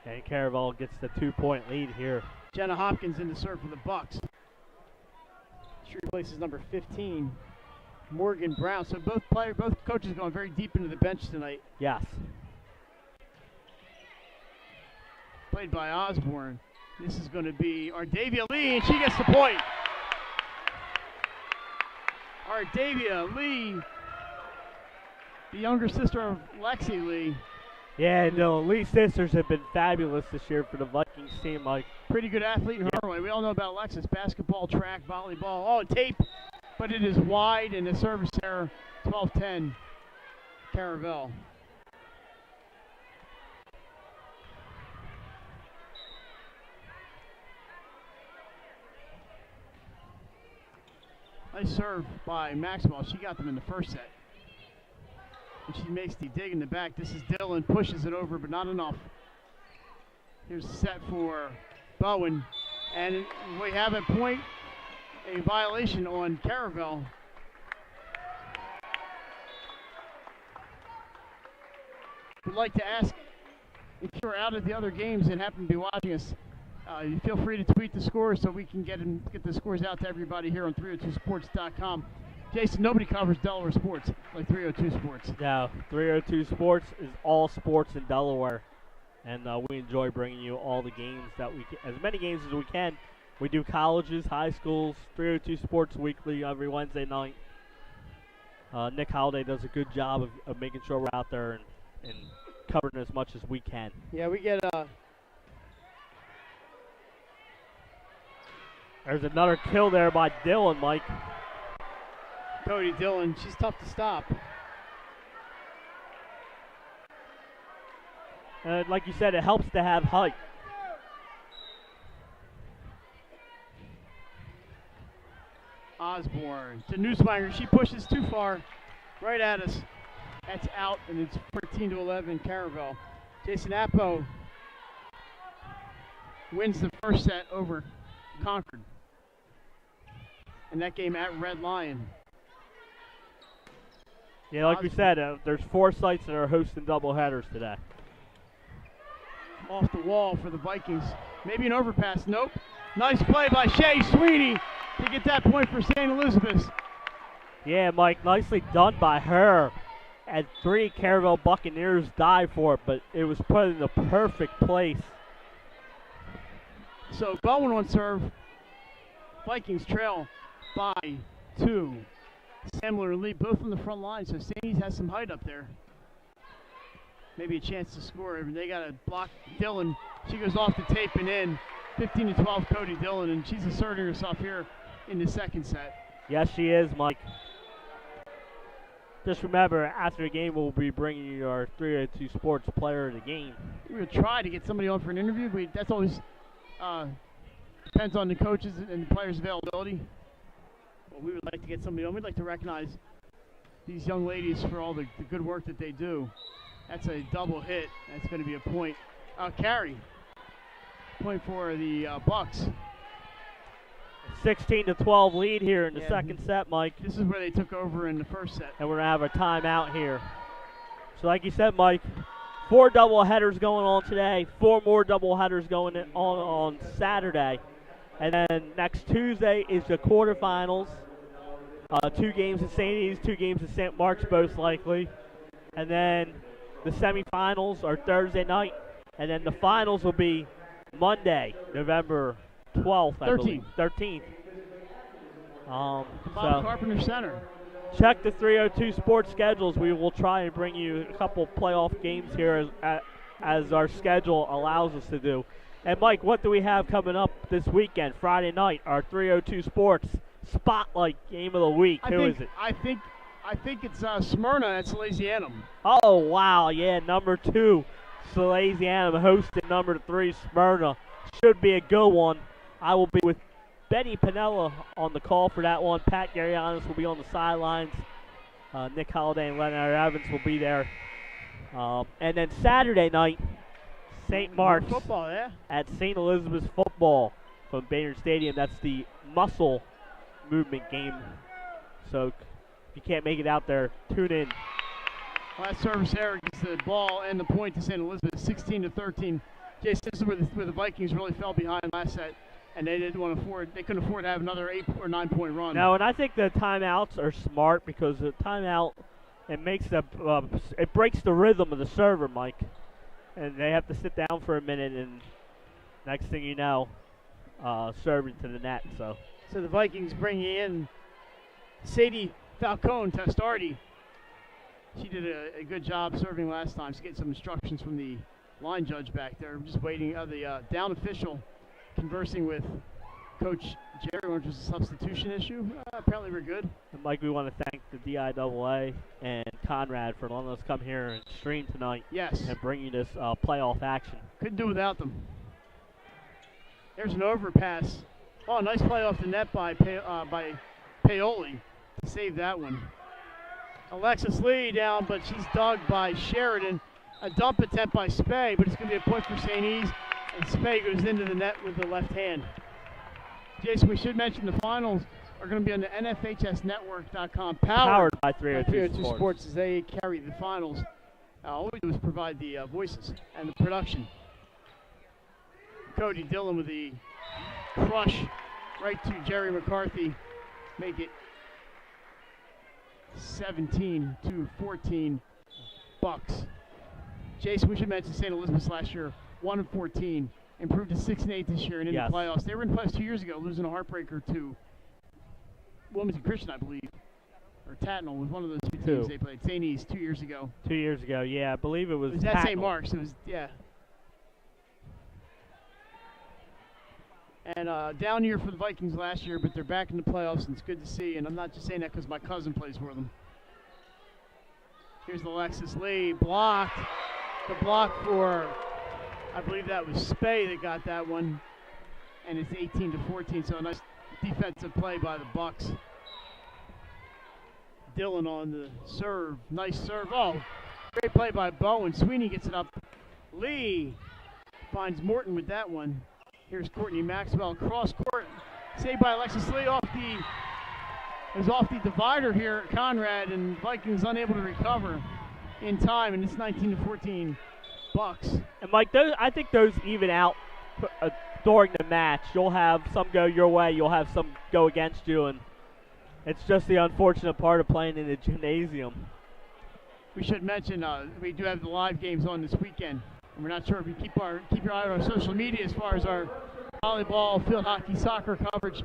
And Caravel gets the 2-point lead here. Jenna Hopkins in to serve for the Bucks. She replaces number 15, Morgan Brown. So both coaches going very deep into the bench tonight. Yes. Played by Osborne. This is going to be Ardavia Lee, and she gets the point. Ardavia Lee, the younger sister of Lexi Lee. Yeah, no, Lee sisters have been fabulous this year for the Vikings team, Mike. Pretty good athlete in her way. We all know about Alexis. Basketball, track, volleyball. Oh, tape, but it is wide, and the service error, 12-10, Caravel. Nice serve by Maxwell. She got them in the first set. And she makes the dig in the back. This is Dillon, pushes it over, but not enough. Here's a set for Bowen. And we have a point, a violation on Caravel. We'd like to ask, if you're out at the other games and happen to be watching us, you feel free to tweet the scores so we can get the scores out to everybody here on 302sports.com. Jason, nobody covers Delaware sports like 302 Sports. No, 302 Sports is all sports in Delaware, and we enjoy bringing you all the games that as many games as we can. We do colleges, high schools, 302 Sports weekly every Wednesday night. Nick Holliday does a good job of making sure we're out there and covering as much as we can. Yeah, we get There's another kill there by Dillon, Mike. Cody Dillon, she's tough to stop. Like you said, it helps to have height. Osborne to Newswanger. She pushes too far, right at us. That's out, and it's 13-11 Caravel. Jason Appo wins the first set over Concord. And that game at Red Lion. Yeah, like we said, there's 4 sites that are hosting doubleheaders today. Off the wall for the Vikings. Maybe an overpass. Nope. Nice play by Shay Sweeney to get that point for St. Elizabeth. Yeah, Mike, nicely done by her. And 3 Caravel Buccaneers died for it, but it was put in the perfect place. So Bowen on serve. Vikings trail by 2. Samler and Lee both on the front line, so St. has some height up there. Maybe a chance to score. They got to block Dillon. She goes off the tape and in. 15-12 Cody Dillon, and she's asserting herself here in the second set. Yes, she is, Mike. Just remember, after the game, we'll be bringing you our 302 Sports Player of the Game. We're going to try to get somebody on for an interview, but that's always depends on the coaches and the players' availability. Well, we would like to get somebody on. We'd like to recognize these young ladies for all the good work that they do. That's a double hit. That's going to be a point. Carry. Point for the Bucks. 16-12 lead here in the second set, Mike. This is where they took over in the first set. And we're going to have a timeout here. So like you said, Mike, 4 doubleheaders going on today, 4 more doubleheaders going on Saturday. And then next Tuesday is the quarterfinals. 2 games at St. E's, 2 games at St. Mark's, most likely. And then the semifinals are Thursday night. And then the finals will be Monday, November 12th, I believe. 13th. Bob Carpenter Center. Check the 302 Sports schedules. We will try and bring you a couple playoff games here as our schedule allows us to do. And Mike, what do we have coming up this weekend? Friday night, our 302 Sports Spotlight Game of the Week. Who is it? I think it's Smyrna at Salesianum. Oh wow, yeah, number 2 Salesianum hosting number 3 Smyrna. Should be a good one. I will be with Benny Pinella on the call for that one. Pat Garianis will be on the sidelines. Nick Holliday and Leonard Evans will be there. And then Saturday night, St. Mark's football, yeah. At St. Elizabeth's football from Baynard Stadium. That's the muscle movement game. So if you can't make it out there, tune in. Last service error gets the ball and the point to St. Elizabeth, 16-13 Jason, this is where the Vikings really fell behind last set, and they couldn't afford to have another 8 or 9 point run. No, and I think the timeouts are smart because the timeout it breaks the rhythm of the server, Mike, and they have to sit down for a minute, and next thing you know, serve into the net. So the Vikings bringing in Sadie Falcone Testardi. She did a good job serving last time. She's getting some instructions from the line judge back there. We're just waiting. The down official conversing with Coach Jerry, which was a substitution issue. Apparently we're good. And Mike, we want to thank the DIAA and Conrad for letting us come here and stream tonight. Yes. And bringing this playoff action. Couldn't do without them. There's an overpass. Oh, nice play off the net by Paoli to save that one. Alexis Lee down, but she's dug by Sheridan. A dump attempt by Spey, but it's going to be a point for St. E's, and Spey goes into the net with the left hand. Jason, we should mention the finals are going to be on the NFHSnetwork.com, powered by 302 Sports as they carry the finals. All we do is provide the voices and the production. Cody Dillon with the crush right to Jerry McCarthy. Make it 17-14 Bucks. Jason, we should mention St. Elizabeth's last year, 1-14, improved to 6-8 this year and in the playoffs. They were in the playoffs 2 years ago, losing a heartbreaker to Wilmington Christian, I believe, or Tatnall was one of those two teams they played. St. E's 2 years ago. 2 years ago, yeah, I believe it was. It was at St. Mark's. It was, yeah. And down year for the Vikings last year, but they're back in the playoffs, and it's good to see. And I'm not just saying that because my cousin plays for them. Here's Alexis Lee, blocked. The block for, I believe that was Spey that got that one. And it's 18-14, so a nice defensive play by the Bucks. Dillon on the serve. Nice serve. Oh, great play by Bowen. Sweeney gets it up. Lee finds Morton with that one. Here's Courtney Maxwell cross court, saved by Alexis Lee off the divider here at Conrad, and Vikings unable to recover in time, and it's 19-14 Bucks. And Mike, I think those even out during the match. You'll have some go your way, you'll have some go against you, and it's just the unfortunate part of playing in the gymnasium. We should mention we do have the live games on this weekend. And we're not sure if you keep your eye on our social media as far as our volleyball, field hockey, soccer coverage.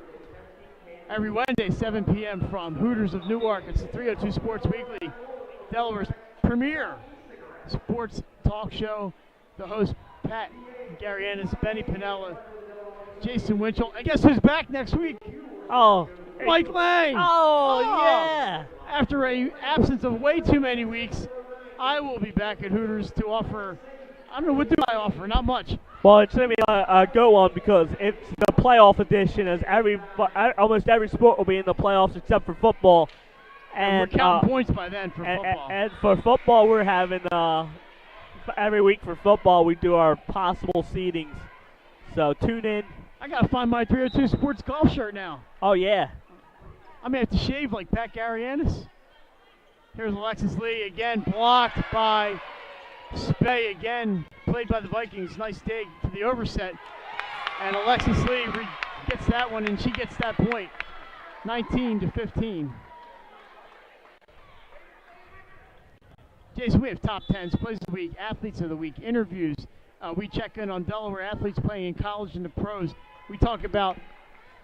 Every Wednesday, 7 p.m. from Hooters of Newark. It's the 302 Sports Weekly, Delaware's premier sports talk show. The host, Pat Garianis, Benny Pinella, Jason Winchell. And guess who's back next week? Oh, Mike Lang. Oh, yeah. After an absence of way too many weeks, I will be back at Hooters to offer. I don't know, what do I offer? Not much. Well, it's going to be a go on because it's the playoff edition, as almost every sport will be in the playoffs except for football. And we're counting points by then for football. And for football, we're having every week for football we do our possible seedings. So tune in. I got to find my 302 Sports golf shirt now. Oh, yeah. I may have to shave like Pat Garianis. Here's Alexis Lee again, blocked by Spey again, played by the Vikings. Nice dig to the overset. And Alexis Lee gets that one, and she gets that point. 19-15. Jason, we have top 10s, plays of the week, athletes of the week, interviews. We check in on Delaware athletes playing in college and the pros. We talk about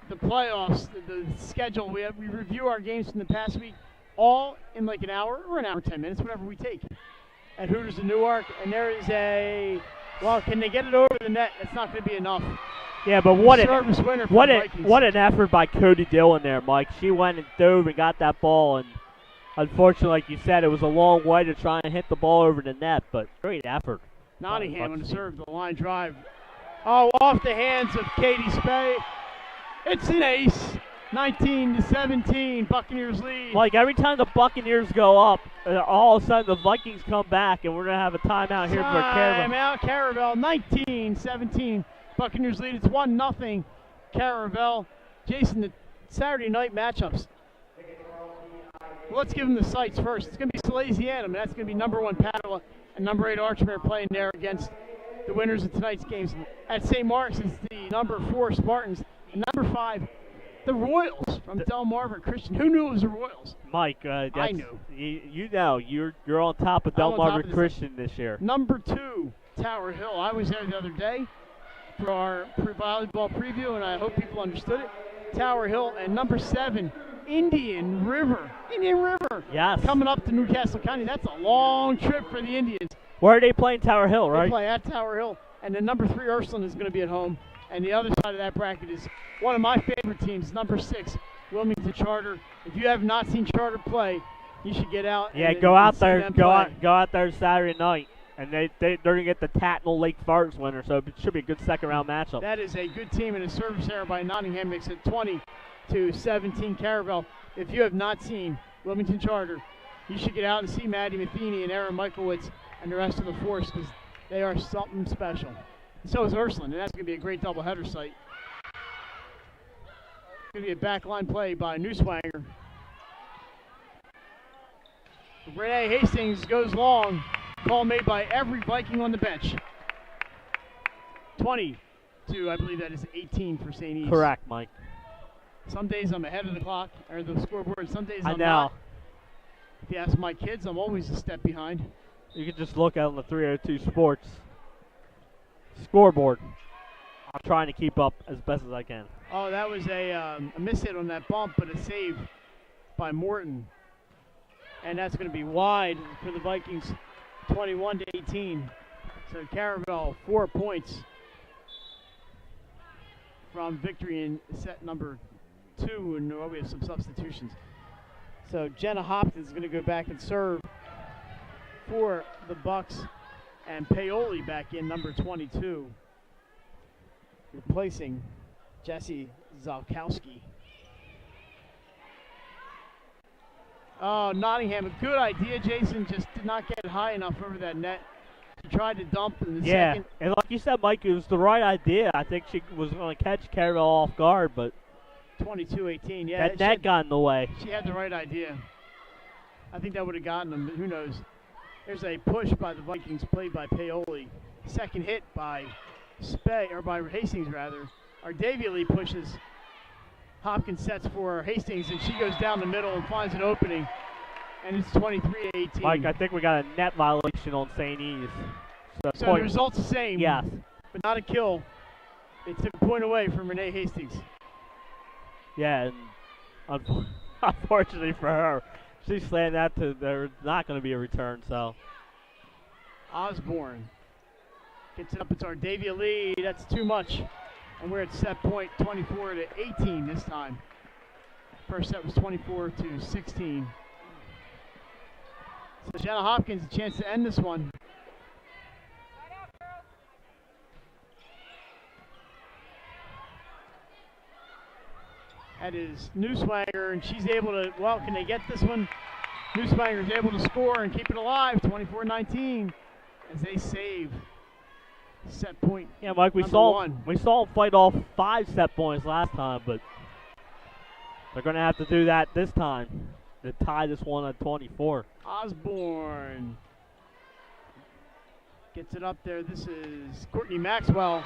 the playoffs, the schedule. We review our games from the past week, all in like an hour or an hour and 10 minutes, whatever we take. At Hooters in Newark, and there is can they get it over the net? It's not going to be enough. Yeah, but what an effort by Cody Dillon there, Mike. She went and dove and got that ball, and unfortunately, like you said, it was a long way to try and hit the ball over the net, but great effort. Nottingham on the serve, the line drive. Oh, off the hands of Katie Spey. It's an ace. 19-17, Buccaneers lead. Like every time the Buccaneers go up, all of a sudden the Vikings come back, and we're going to have a timeout here for Caravel. Timeout, Caravel, 19-17, Buccaneers lead. It's 1-0, Caravel. Jason, the Saturday night matchups. Well, let's give them the sites first. It's going to be Salesianum, and that's going to be number 1 Padua and number 8 Archmere playing there against the winners of tonight's games. At St. Mark's, it's the number 4 Spartans, and number 5, the Royals from Delmarva Christian. Who knew it was the Royals? Mike, I knew. You know, you're on top of Delmarva Christian this year. Number 2, Tower Hill. I was there the other day for our volleyball preview, and I hope people understood it. Tower Hill, and number 7, Indian River. Yes. Coming up to Newcastle County. That's a long trip for the Indians. Where are they playing? Tower Hill, right? They play at Tower Hill. And then number 3, Ursuline, is going to be at home. And the other side of that bracket is one of my favorite teams, number 6, Wilmington Charter. If you have not seen Charter play, you should get out. Yeah, go out there. Go out there Saturday night. And they're going to get the Tatnall Lake Forest winner, so it should be a good second-round matchup. That is a good team, and a service error by Nottingham makes it 20-17 Caravel. If you have not seen Wilmington Charter, you should get out and see Maddie Matheny and Aaron Michaelwitz and the rest of the force, because they are something special. And so is Ursuline, and that's going to be a great doubleheader site. It's going to be a backline play by Newswanger. Renee Hastings goes long. Call made by every Viking on the bench. 20 to, I believe that is 18 for St. E's. Correct, Mike. Some days I'm ahead of the clock, or the scoreboard. Some days I I'm know. not. If you ask my kids, I'm always a step behind. You can just look out on the 302 Sports scoreboard. I'm trying to keep up as best as I can. Oh, that was a mishit on that bump, but a save by Morton. And that's going to be wide for the Vikings, 21-18. So Caravel, 4 points from victory in set number 2, and we have some substitutions. So Jenna Hopkins is going to go back and serve for the Bucks, and Paoli back in, number 22, replacing Jesse Zalkowski. Oh, Nottingham, a good idea, Jason, just did not get high enough over that net. She tried to dump in the second. Yeah, and like you said, Mike, it was the right idea. I think she was going to catch Caravel off guard, but 22-18, yeah. that net got in the way. She had the right idea. I think that would have gotten them, but who knows. There's a push by the Vikings, played by Paoli. Second hit by by Hastings, rather. Ardavia Lee pushes. Hopkins sets for Hastings, and she goes down the middle and finds an opening. And it's 23-18. Mike, I think we got a net violation on St. E's. So the result's the same. Yes. But not a kill. They took a point away from Renee Hastings. Yeah, and unfortunately for her, she slammed that to there's not going to be a return, so. Osborne gets it up. It's Ardavia Lee. That's too much. And we're at set point 24-18 this time. First set was 24-16. So Jenna Hopkins, a chance to end this one. That is Newswanger, and she's able to, well, can they get this one? Newswanger is able to score and keep it alive, 24-19, as they save set point. Yeah, Mike, we saw them fight off 5 set points last time, but they're going to have to do that this time to tie this one at 24. Osborne gets it up there. This is Courtney Maxwell.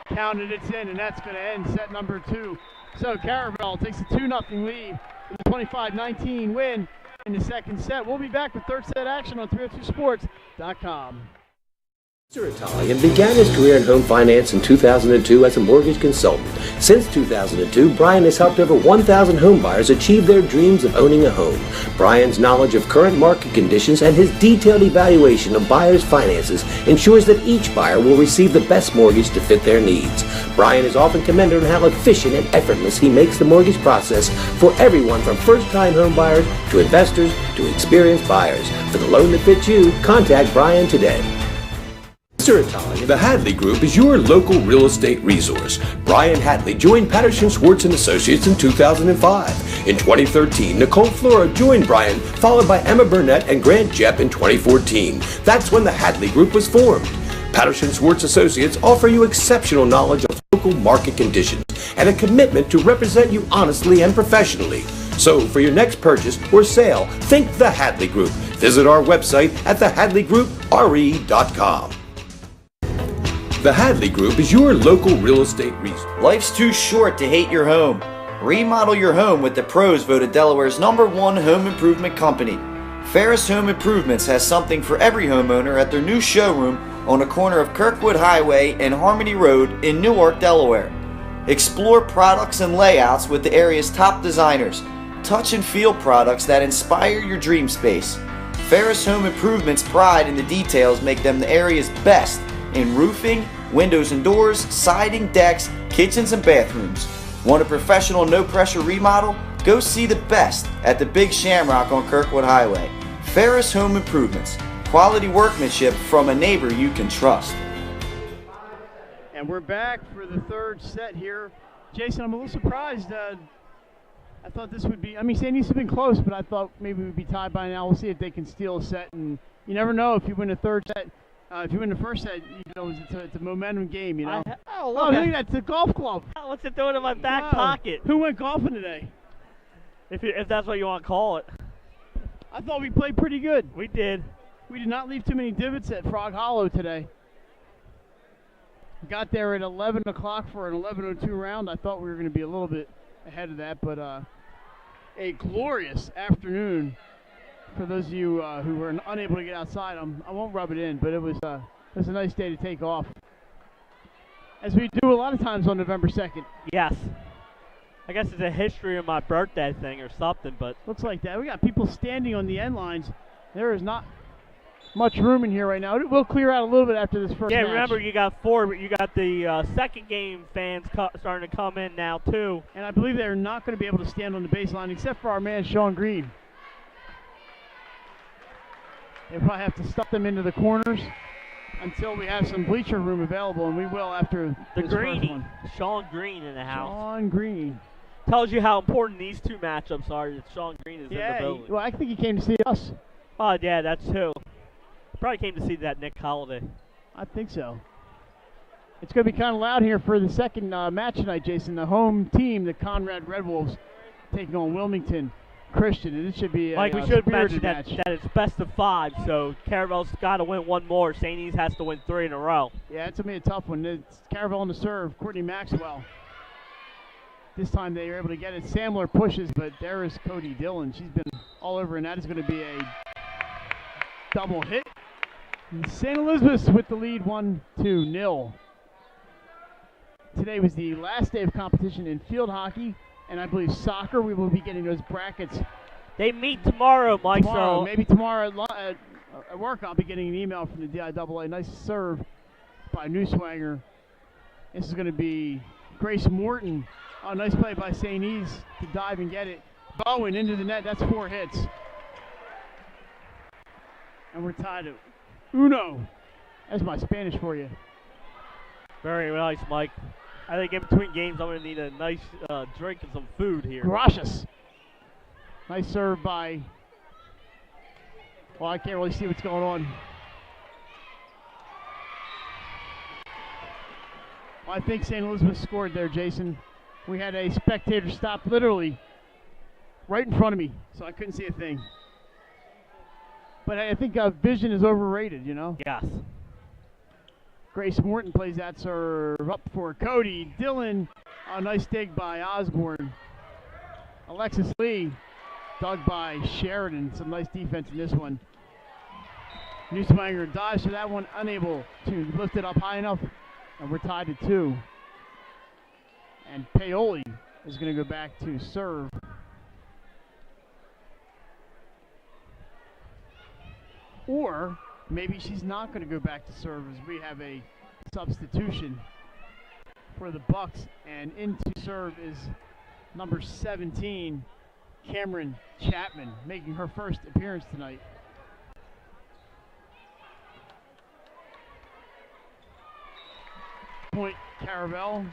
Counted, it's in, and that's going to end set number 2. So Caravel takes a 2-0 lead with a 25-19 win in the second set. We'll be back with third set action on 302sports.com. Mr. Italian began his career in home finance in 2002 as a mortgage consultant. Since 2002, Brian has helped over 1,000 home buyers achieve their dreams of owning a home. Brian's knowledge of current market conditions and his detailed evaluation of buyers' finances ensures that each buyer will receive the best mortgage to fit their needs. Brian is often commended on how efficient and effortless he makes the mortgage process for everyone from first-time home buyers to investors to experienced buyers. For the loan that fits you, contact Brian today. Mr. Italian, the Hadley Group is your local real estate resource. Brian Hadley joined Patterson Schwartz & Associates in 2005. In 2013, Nicole Flora joined Brian, followed by Emma Burnett and Grant Jepp in 2014. That's when the Hadley Group was formed. Patterson Schwartz Associates offer you exceptional knowledge of local market conditions and a commitment to represent you honestly and professionally. So for your next purchase or sale, think the Hadley Group. Visit our website at thehadleygroup.re.com. The Hadley Group is your local real estate resource. Life's too short to hate your home. Remodel your home with the pros voted Delaware's #1 home improvement company. Ferris Home Improvements has something for every homeowner at their new showroom on the corner of Kirkwood Highway and Harmony Road in Newark, Delaware. Explore products and layouts with the area's top designers. Touch and feel products that inspire your dream space. Ferris Home Improvement's pride in the details make them the area's best in roofing, windows and doors, siding, decks, kitchens and bathrooms. Want a professional no-pressure remodel? Go see the best at the Big Shamrock on Kirkwood Highway. Ferris Home Improvements. Quality workmanship from a neighbor you can trust. And we're back for the third set here. Jason, I'm a little surprised. I thought this would be, St. East have been close, but I thought maybe we'd be tied by now. We'll see if they can steal a set. And you never know if you win a third set. If you win the first set, it's a momentum game, you know. Look at that. It's a golf club. What's it doing in my back pocket? Who went golfing today? If that's what you want to call it. I thought we played pretty good. We did. We did not leave too many divots at Frog Hollow today. Got there at 11 o'clock for an 11:02 round. I thought we were going to be a little bit ahead of that, but a glorious afternoon for those of you who were unable to get outside. I won't rub it in, but it was a nice day to take off, as we do a lot of times on November 2nd. Yes. I guess it's a history of my birthday thing or something, but looks like that. We got people standing on the end lines. There is not much room in here right now. It will clear out a little bit after this first match. Yeah, remember you got four, but you got the second game fans starting to come in now too. And I believe they're not going to be able to stand on the baseline except for our man Sean Green. They probably have to stuff them into the corners until we have some bleacher room available, and we will after the this Greenie. first one. Sean Green in the house. Sean Green. Tells you how important these two matchups are that Sean Green is in the building. Well, I think he came to see us. Oh, yeah, that's too. Probably came to see that Nick Holiday. I think so. It's going to be kind of loud here for the second match tonight, Jason. The home team, the Conrad Red Wolves, taking on Wilmington Christian, and it should be Mike, we a should spirited mention match. that it's best of 5, so Caravel's got to win one more. St. E's has to win 3 in a row. Yeah, it's going to be a tough one. It's Caravel on the serve, Courtney Maxwell. This time they were able to get it. Samler pushes, but there is Cody Dillon. She's been all over, and that is going to be a double hit. And St. Elizabeth's with the lead 1-0. Today was the last day of competition in field hockey, and I believe soccer. We will be getting those brackets. They meet tomorrow, Mike. Tomorrow, so maybe tomorrow at work I'll be getting an email from the DIAA. Nice serve by Newswanger. This is going to be Grace Morton. Oh, nice play by St. E's to dive and get it. Bowen into the net. That's 4 hits. And we're tied at uno. That's my Spanish for you. very nice, Mike. I think in between games I'm going to need a nice drink and some food here. Gracias. Nice serve by, well, I can't really see what's going on. Well, I think St. Elizabeth scored there, Jason. We had a spectator stop literally right in front of me, so I couldn't see a thing. But I think vision is overrated, you know? Yes. Grace Morton plays that serve up for Cody Dillon. A nice dig by Osborne. Alexis Lee dug by Sheridan. Some nice defense in this one. Newswanger dives for that one, unable to lift it up high enough. And we're tied at 2. And Paoli is going to go back to serve. Or maybe she's not going to go back to serve as we have a substitution for the Bucks. And into serve is number 17, Cameron Chapman, making her first appearance tonight. Point Caravel.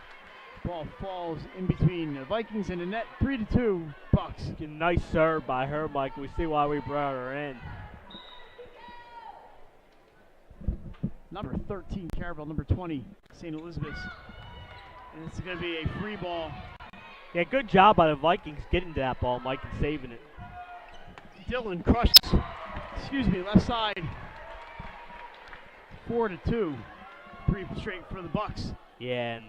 Ball falls in between the Vikings and the net. 3-2 Bucks. A nice serve by her, Mike. We see why we brought her in. Number 13 Caravel, number 20 St. Elizabeth's. And this is going to be a free ball. Yeah, good job by the Vikings getting to that ball, Mike, and saving it. Dillon crushes, left side. 4-2. 3 straight for the Bucks. Yeah, and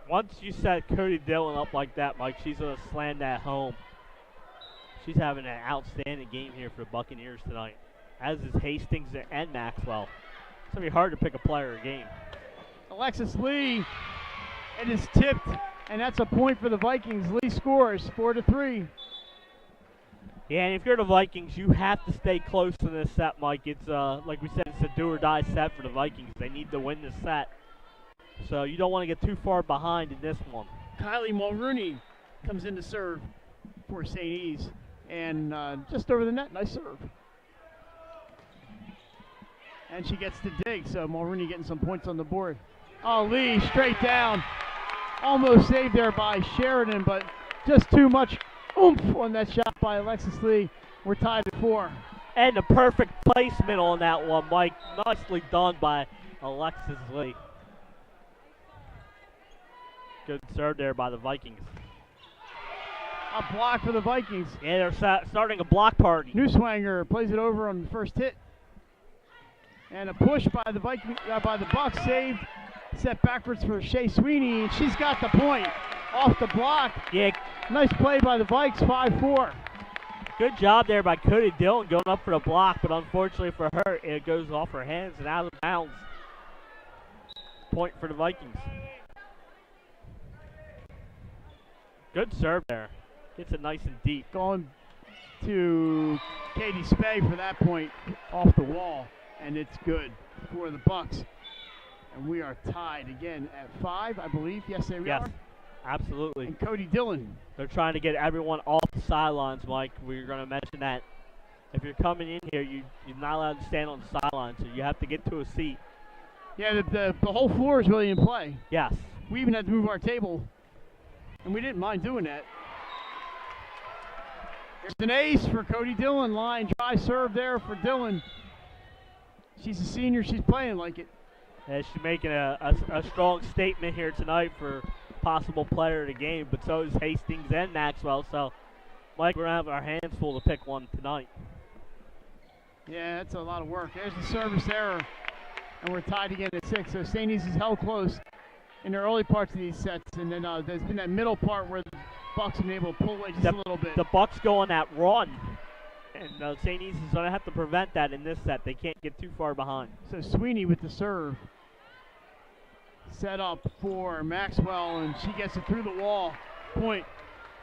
once you set Cody Dillon up like that, Mike, she's going to slam that home. She's having an outstanding game here for the Buccaneers tonight, as is Hastings and Maxwell. It's going to be hard to pick a player a game. Alexis Lee, it is tipped, and that's a point for the Vikings. Lee scores 4-3. Yeah, and if you're the Vikings, you have to stay close to this set, Mike. It's, like we said, it's a do-or-die set for the Vikings. They need to win this set. So you don't want to get too far behind in this one. Kylie Mulrooney comes in to serve for St. E's. And just over the net, nice serve. And she gets the dig, so Mulrooney getting some points on the board. Oh, Lee straight down. Almost saved there by Sheridan, but just too much oomph on that shot by Alexis Lee. We're tied at 4. And the perfect placement on that one, Mike. Nicely done by Alexis Lee. Good serve there by the Vikings. A block for the Vikings. Yeah, they're starting a block party. Newswanger plays it over on the first hit. And a push by the Bucks, saved. Set backwards for Shea Sweeney, and she's got the point off the block. Yeah. Nice play by the Vikes, 5-4. Good job there by Cody Dillon going up for the block, but unfortunately for her, it goes off her hands and out of bounds. Point for the Vikings. Good serve there. Gets it nice and deep. Going to Katie Spey for that point off the wall, and it's good for the Bucks. And we are tied again at 5, I believe. Yes, there we are. Absolutely. And Cody Dillon. They're trying to get everyone off the sidelines, Mike. We're going to mention that if you're coming in here, you're not allowed to stand on the sidelines, so you have to get to a seat. Yeah, the whole floor is really in play. Yes. We even had to move our table, and we didn't mind doing that. There's an ace for Cody Dillon. Line drive serve there for Dillon. She's a senior. She's playing like it. And she's making a strong statement here tonight for possible player of the game, but so is Hastings and Maxwell. So, Mike, we're going to have our hands full to pick one tonight. Yeah, that's a lot of work. There's the service error, and we're tied again at 6. So St. E's is held close in the early parts of these sets, and then there's been that middle part where the Bucks have been able to pull away just a little bit. The Bucks go on that run, and St. E's is going to have to prevent that in this set. They can't get too far behind. So Sweeney with the serve. Set up for Maxwell, and she gets it through the wall. Point,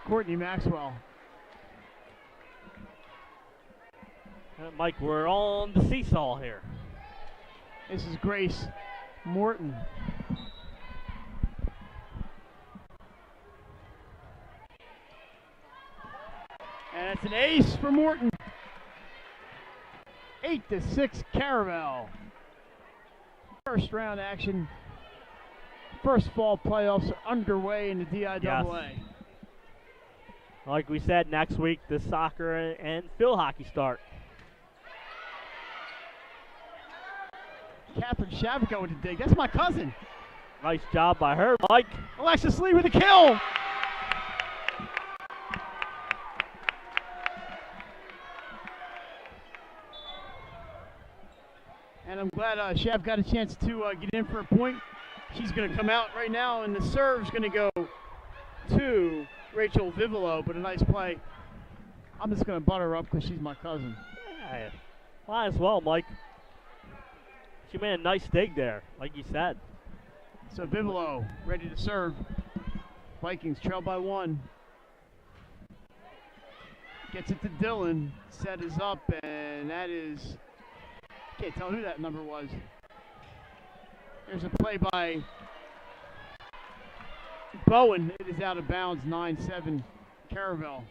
Courtney Maxwell. Mike, we're on the seesaw here. This is Grace Morton. And it's an ace for Morton. 8-6 Caravel. First round action. First fall playoffs are underway in the DIAA. Yes. Like we said, next week the soccer and field hockey start. Catherine Shavico with the dig. That's my cousin. Nice job by her, Mike. Alexis Lee with a kill. And I'm glad Shav got a chance to get in for a point. She's going to come out right now, and the serve's going to go to Rachel Vivolo, but a nice play. I'm just going to butter her up because she's my cousin. Yeah, might as well, Mike. She made a nice dig there, like you said. So Vivolo ready to serve. Vikings trail by 1. Gets it to Dillon. Set is up, and that is... Can't tell who that number was. There's a play by Bowen. It is out of bounds, 9-7 Caravel.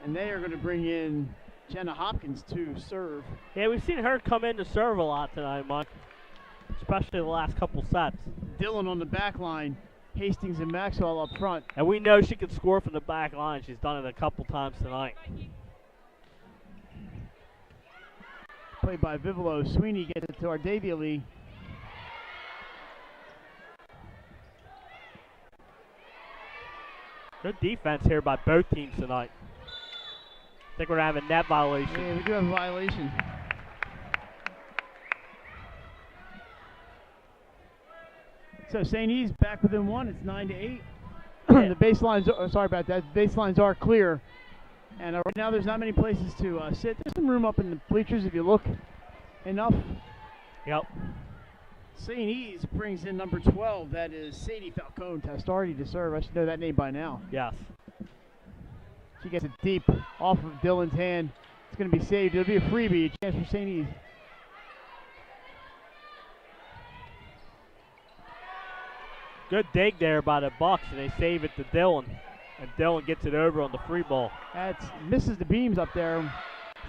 And they are going to bring in Jenna Hopkins to serve. Yeah, we've seen her come in to serve a lot tonight, Mike, especially the last couple sets. Dillon on the back line, Hastings and Maxwell up front. And we know she can score from the back line. She's done it a couple times tonight. Played by Vivolo. Sweeney gets it to Ardavia Lee. Good defense here by both teams tonight. I think we're going to have a net violation. Yeah, we do have a violation. So St. E's back within one. It's 9-8. The baselines, sorry about that. The baselines are clear. And right now there's not many places to sit. There's some room up in the bleachers if you look enough. Yep. St. E's brings in number 12. That is Sadie Falcone Tastardi to serve. I should know that name by now. Yes. She gets it deep off of Dylan's hand. It's going to be saved. It'll be a freebie, a chance for St. E's. Good dig there by the Bucks, and they save it to Dylan. And Dylan gets it over on the free ball. That's misses the beams up there.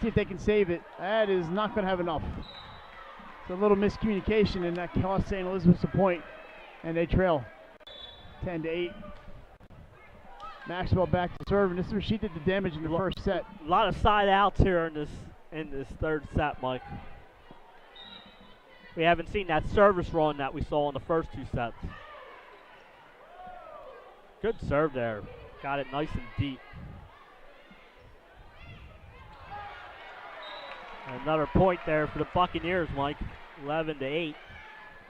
See if they can save it. That is not going to have enough. It's a little miscommunication, and that cost St. Elizabeth's a point, and they trail 10-8. Maxwell back to serve, and this is where she did the damage in the first set. A lot of side outs here in this third set, Mike. We haven't seen that service run that we saw in the first two sets. Good serve there. Got it nice and deep. Another point there for the Buccaneers, Mike. 11-8.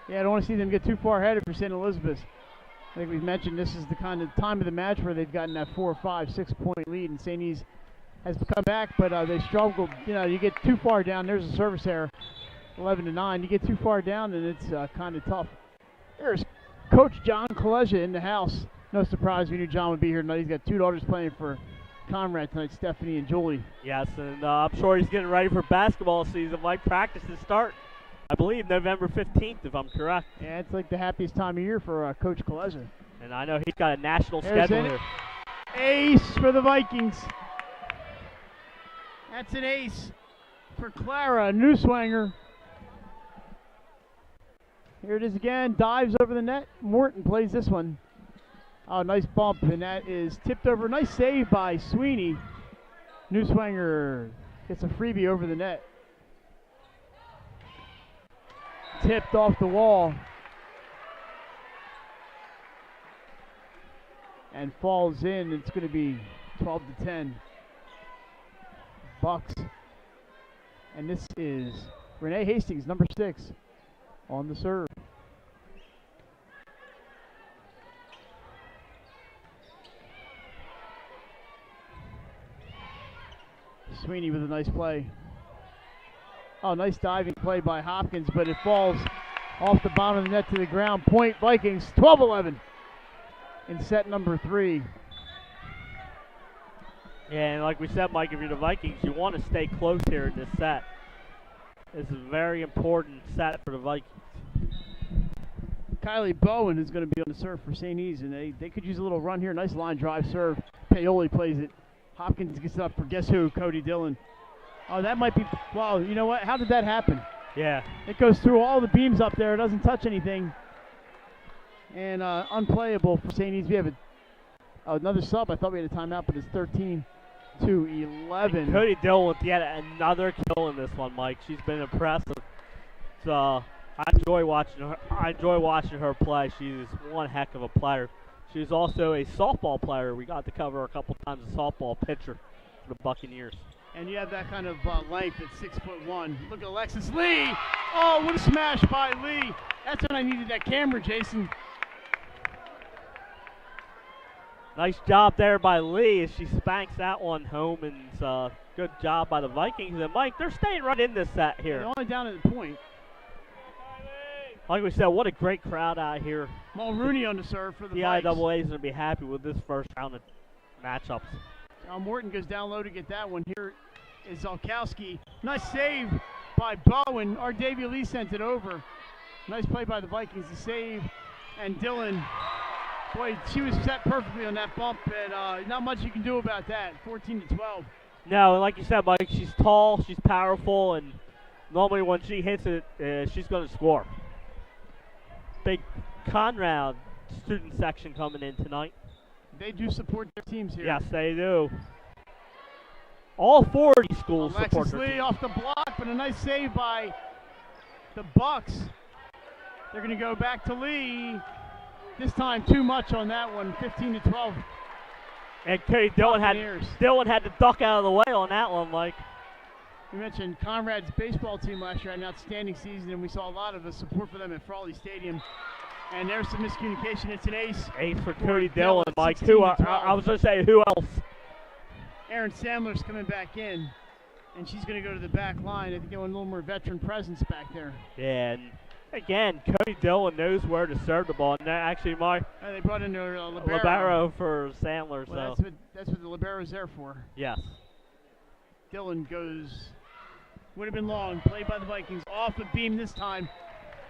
Yeah, I don't want to see them get too far ahead for St. Elizabeth. I think we've mentioned this is the kind of time of the match where they've gotten that 4 or 5, 6 point lead, and St. E's has come back, but they struggled. You know, you get too far down. There's a service error, 11-9. You get too far down, and it's kind of tough. There's Coach John Kaleja in the house. No surprise, we knew John would be here tonight. He's got 2 daughters playing for Conrad tonight, Stephanie and Julie. Yes, and I'm sure he's getting ready for basketball season. Mike, practices start, I believe, November 15th, if I'm correct. Yeah, it's like the happiest time of year for Coach Kaleja. And I know he's got a national schedule here. Ace for the Vikings. That's an ace for Clara Newswanger. Here it is again. Dives over the net. Morton plays this one. Oh, nice bump, and that is tipped over. Nice save by Sweeney. Newswanger gets a freebie over the net. Tipped off the wall. And falls in. It's going to be 12-10. Bucks. And this is Renee Hastings, number 6, on the serve. Sweeney with a nice play. Oh, nice diving play by Hopkins, but it falls off the bottom of the net to the ground. Point Vikings, 12-11 in set number 3. Yeah, and like we said, Mike, if you're the Vikings, you want to stay close here in this set. This is a very important set for the Vikings. Kylie Bowen is going to be on the serve for St. E's, and they could use a little run here. Nice line drive serve. Paoli plays it. Hopkins gets up for guess who? Cody Dillon. Oh, that might be, wow, you know what? How did that happen? Yeah. It goes through all the beams up there. It doesn't touch anything. And unplayable for St. E's. We have another sub. I thought we had a timeout, but it's 13-11. And Cody Dillon with yet another kill in this one, Mike. She's been impressive. So I enjoy watching her play. She's one heck of a player. She's also a softball player. We got to cover a couple times a softball pitcher for the Buccaneers. And you have that kind of length at 6'1". Look at Alexis Lee. Oh, what a smash by Lee. That's when I needed that camera, Jason. Nice job there by Lee as she spanks that one home, and good job by the Vikings. And Mike, they're staying right in this set here. They're only down at the point. Like we said, what a great crowd out here. Mulrooney on the serve for the Vikes. The Vikes. IAA is going to be happy with this first round of matchups. Morton goes down low to get that one. Here is Zalkowski. Nice save by Bowen. Ardavia Lee sent it over. Nice play by the Vikings to save. And Dillon, boy, she was set perfectly on that bump, and not much you can do about that. 14-12. No, like you said, Mike, she's tall, she's powerful, and normally when she hits it, she's going to score. Big Conrad student section coming in tonight. They do support their teams here. Yes, they do. All 4 of these schools support their Lee teams. off the block, but a nice save by the Bucks. They're going to go back to Lee. This time too much on that one, 15-12. And Dylan had to duck out of the way on that one, Mike. We mentioned Conrad's baseball team last year had an outstanding season, and we saw a lot of the support for them at Frawley Stadium. And there's some miscommunication. It's an ace. Ace for Cody Dillon, Mike. 16 to 12. I was going to say, who else? Aaron Sandler's coming back in, and she's going to go to the back line. I think they want a little more veteran presence back there. Yeah, and again, Cody Dillon knows where to serve the ball. And actually, they brought in their libero for Sandler. Well, so that's what the libero's there for. Yes. Dillon goes, would have been long, played by the Vikings, off the beam this time,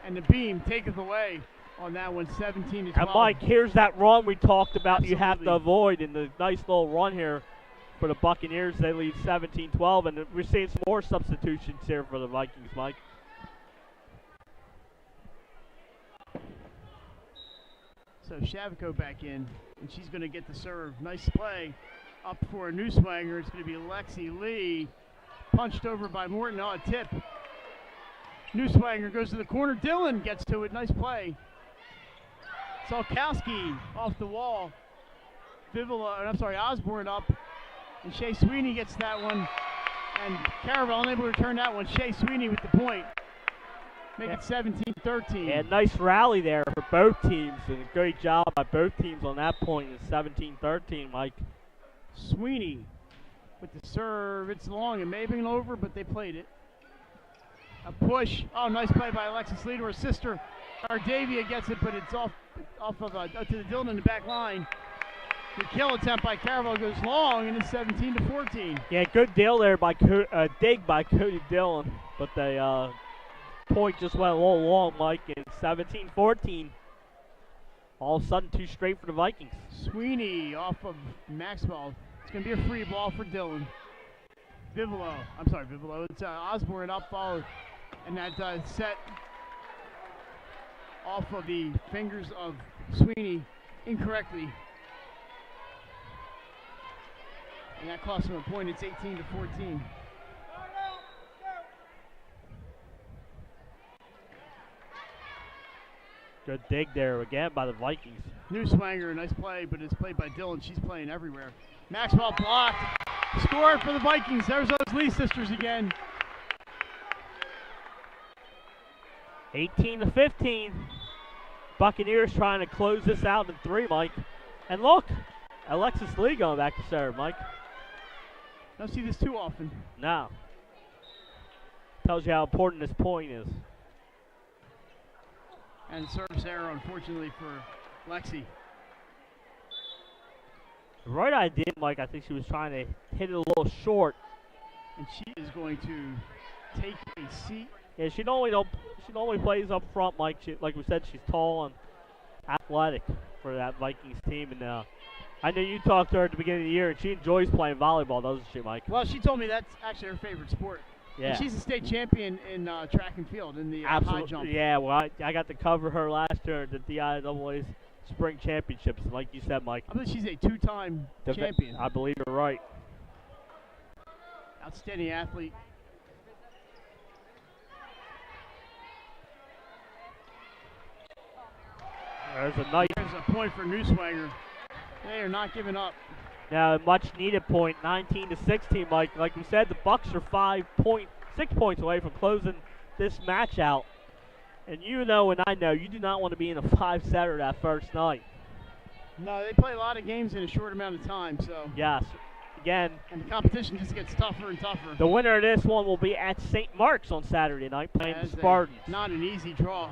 and the beam taketh away on that one, 17 to 12. And Mike, here's that run we talked about. Absolutely. You have to avoid in the nice little run here for the Buccaneers. They lead 17-12, and we're seeing some more substitutions here for the Vikings, Mike. So Shavko back in, and she's going to get the serve. Nice play up for a new swanger. It's going to be Lexi Lee, punched over by Morton on a tip. New swanger goes to the corner. Dillon gets to it. Nice play. Salkowski off the wall. Osborne up. And Shea Sweeney gets that one. And Caravel unable to return that one. Shea Sweeney with the point. Make it 17-13. Yeah, nice rally there for both teams. And a great job by both teams on that point. It's 17-13, Mike. Sweeney with the serve. It's long. It may have been over, but they played it. A push. Oh, nice play by Alexis Lee to her sister. Ardavia gets it, but it's off of to the Dillon in the back line. The kill attempt by Caravel goes long, and it's 17-14. Yeah, good deal there by dig by Cody Dillon, but the point just went a little long, Mike. And 17-14. All of a sudden, two straight for the Vikings. Sweeney off of Maxwell. It's going to be a free ball for Dillon. Vivolo. It's Osborne up followed. And that set off of the fingers of Sweeney incorrectly. And that cost him a point. It's 18-14. Good dig there again by the Vikings. New swanger, nice play, but it's played by Dillon. She's playing everywhere. Maxwell blocked. Score for the Vikings. There's those Lee sisters again. 18-15. Buccaneers trying to close this out in 3, Mike. And look, Alexis Lee going back to serve, Mike. Don't see this too often. No. Tells you how important this point is. And service error, unfortunately, for Lexi. The right idea, Mike, I think she was trying to hit it a little short. And she is going to take a seat. Yeah, she normally plays up front, Mike. Like we said, she's tall and athletic for that Vikings team. And I know you talked to her at the beginning of the year, and she enjoys playing volleyball, doesn't she, Mike? Well, she told me that's actually her favorite sport. Yeah. And she's a state champion in track and field in the high jump. Yeah, well, I got to cover her last year at the DIAA Spring Championships. Like you said, Mike. I believe she's a two-time champion. I believe you're right. Outstanding athlete. There's a point for Newswanger. They are not giving up. Now, a much-needed point, 19-16, Mike. Like we said, the Bucks are 6 points away from closing this match out. And you know and I know you do not want to be in a 5-setter that first night. No, they play a lot of games in a short amount of time, so. Yes. Again. And the competition just gets tougher and tougher. The winner of this one will be at St. Mark's on Saturday night playing the Spartans. Not an easy draw.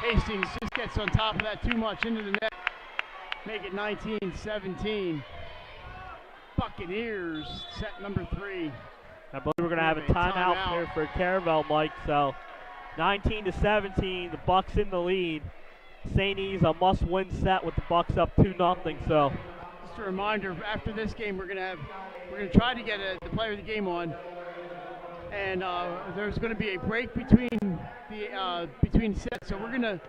Hastings just gets on top of that too much into the net. Make it 19-17. Buccaneers, set number 3. I believe we're going to have a timeout here for Caravel, Mike. So 19-17, the Bucks in the lead. St. E's a must-win set with the Bucks up 2-0. So just a reminder, after this game, we're going to try to get the player of the game on, and there's going to be a break between sets. So we're going to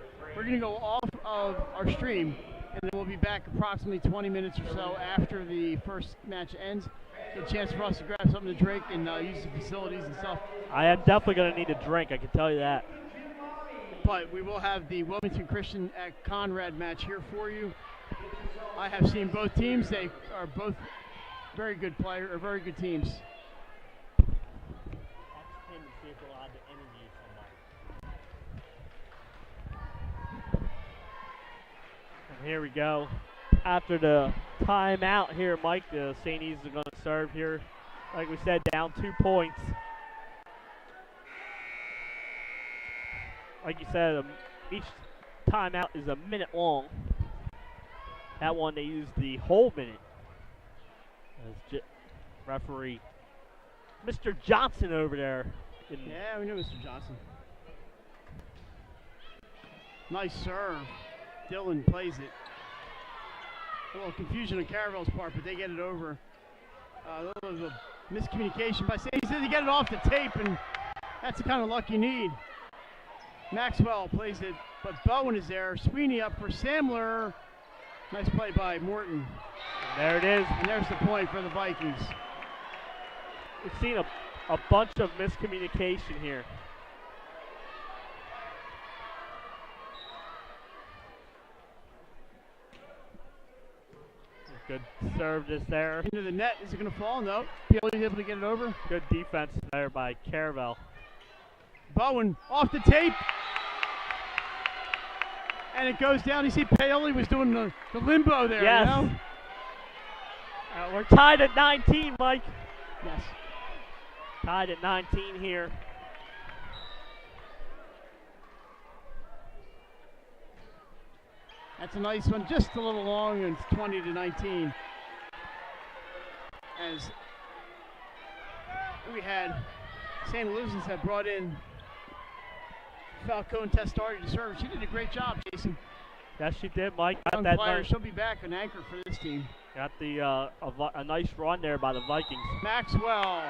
go off of our stream, and then we'll be back approximately 20 minutes or so after the first match ends. Get a chance for us to grab something to drink and use the facilities and stuff. I am definitely going to need a drink, I can tell you that. But we will have the Wilmington Christian at Conrad match here for you. I have seen both teams. They are both very good teams. Here we go. After the timeout here, Mike, the St. E's are going to serve here. Like we said, down 2 points. Like you said, each timeout is a minute long. That one, they used the whole minute. As referee Mr. Johnson over there. Yeah, we know Mr. Johnson. Nice serve. Dylan plays it. A little confusion on Caravel's part, but they get it over. A little bit of a miscommunication by saying he said to get it off the tape, and that's the kind of luck you need. Maxwell plays it, but Bowen is there. Sweeney up for Samler. Nice play by Morton. There it is. And there's the point for the Vikings. We've seen a bunch of miscommunication here. Good serve just there. Into the net. Is it going to fall? No. Peely's able to get it over. Good defense there by Caravel. Bowen off the tape. And it goes down. You see Paoli was doing the limbo there. Yes. You know? We're tied at 19, Mike. Yes. Tied at 19 here. That's a nice one, just a little long, and it's 20 to 19. As we had St. Lucians had brought in Falcone Testari to serve. She did a great job, Jason. Yes, she did, Mike. Got Young that player, nice, she'll be back an anchor for this team. got the a nice run there by the Vikings. Maxwell.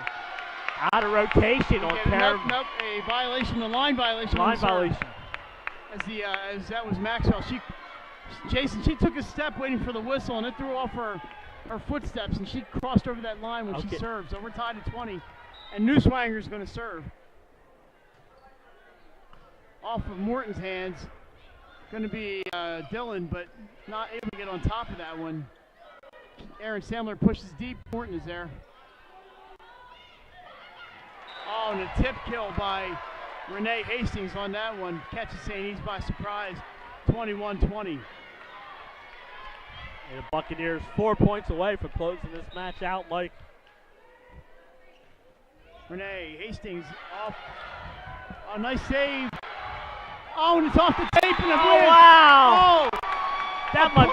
Out of rotation on Caravel. Nope, a violation, a line violation. Line violation. As that was Maxwell. Jason, she took a step waiting for the whistle, and it threw off her footsteps, and she crossed over that line when she served. So we're tied at 20, and Newswanger's going to serve. Off of Morton's hands, going to be Dylan, but not able to get on top of that one. Aaron Sandler pushes deep. Morton is there. Oh, and a tip kill by Renee Hastings on that one. Catches St. E's by surprise, 21-20. And the Buccaneers 4 points away from closing this match out, Mike. Renee Hastings off. Oh, nice save. Oh, and it's off the tape and a Oh, wow. Oh, that might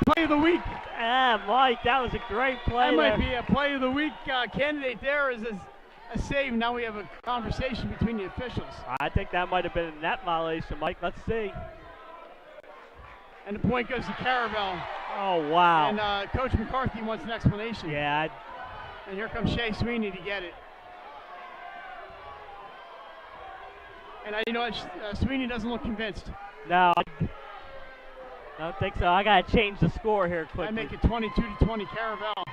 play of the week. Yeah, Mike, that was a great play. That might there. be a play of the week candidate there as a save. Now we have a conversation between the officials. I think that might have been a net violation, Mike. Let's see. And the point goes to Caravel. Oh, wow. And Coach McCarthy wants an explanation. Yeah. And here comes Shea Sweeney to get it. And you know what? Sweeney doesn't look convinced. No, I don't think so. I got to change the score here quickly. I make it 22-20 Caravel.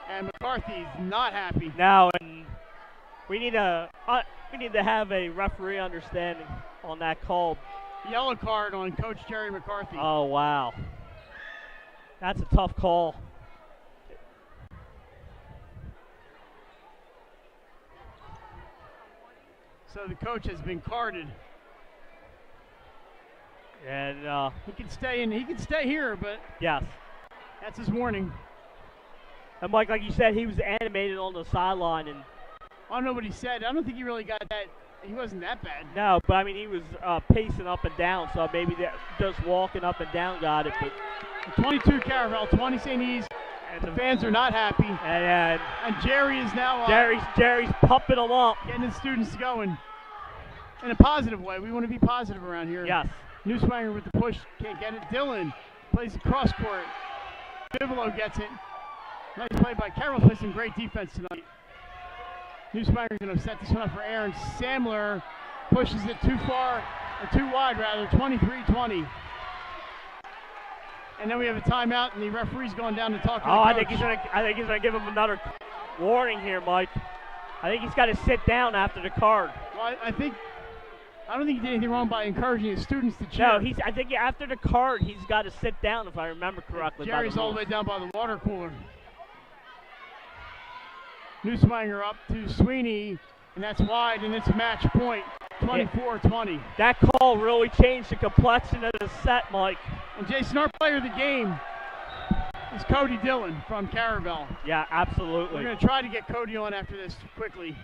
And McCarthy's not happy. No, and we need to have a referee understanding on that call. Yellow card on Coach Jerry McCarthy. Oh, wow. That's a tough call. So the coach has been carded. And he can stay in. He can stay here, but yes, that's his warning. And Mike, like you said, he was animated on the sideline, and I don't know what he said. I don't think he really got that. He wasn't that bad. No, but I mean he was pacing up and down, so maybe just walking up and down got it. But 22 Caravel, 20 St. E's. And the fans are not happy. And Jerry is now Jerry's pumping them up, getting the students going in a positive way. We want to be positive around here. Yes. Newswanger with the push, can't get it. Dylan plays the cross court. Bivolo gets it. Nice play by Carroll. Plays some great defense tonight. Newswanger going to set this one up for Aaron Samler. Pushes it too far, or too wide rather. 23-20. And then we have a timeout, and the referee's going down to talk to the coach. I think he's gonna give him another warning here, Mike. I think he's got to sit down after the card. Well, I don't think he did anything wrong by encouraging his students to cheer. No, I think after the card, he's got to sit down, if I remember correctly. Jerry's all the way down by the water cooler. Newswanger up to Sweeney, and that's wide, and it's match point. 24-20. That call really changed the complexion of the set, Mike. And Jason, our player of the game is Cody Dillon from Caravel. Yeah, absolutely. We're going to try to get Cody on after this quickly.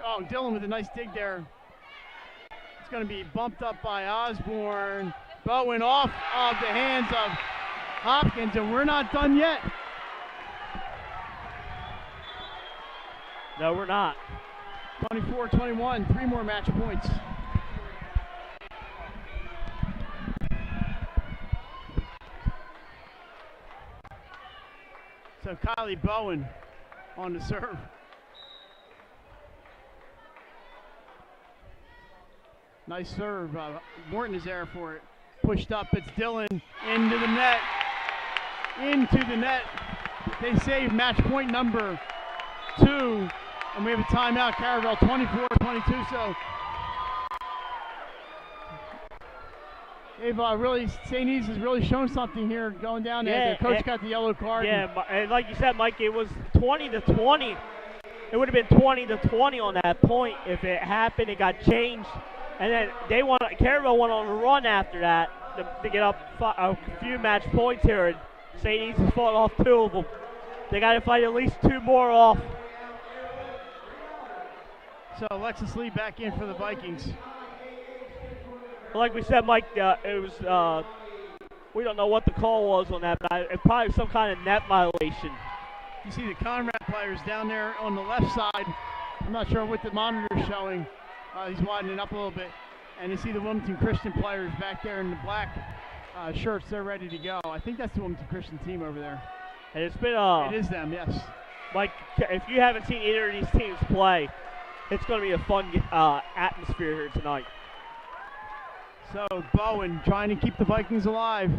Oh, Dillon with a nice dig there. It's going to be bumped up by Osborne. Bowen off of the hands of Hopkins, and we're not done yet. No, we're not. 24-21, 3 more match points. So Kylie Bowen on the serve. Nice serve. Morton is there for it. Pushed up. It's Dillon into the net. Into the net. They save match point number 2. And we have a timeout. Caravel 24-22. So they've really, St. E's has really shown something here going down there. Yeah, the coach got the yellow card. Yeah, and like you said, Mike, it was 20-20. It would have been 20-20 on that point if it happened. It got changed. And then Caravel went on a run after that to get up a few match points here. And St. E's has fought off 2 of them. They got to fight at least 2 more off. So Alexis Lee back in for the Vikings. Like we said, Mike, it was we don't know what the call was on that, but it probably some kind of net violation. You see the Conrad players down there on the left side. I'm not sure what the monitor's showing. He's widening up a little bit. And you see the Wilmington Christian players back there in the black shirts. They're ready to go. I think that's the Wilmington Christian team over there. And it's been it is them, yes. Mike, if you haven't seen either of these teams play, it's going to be a fun atmosphere here tonight. So Bowen trying to keep the Vikings alive.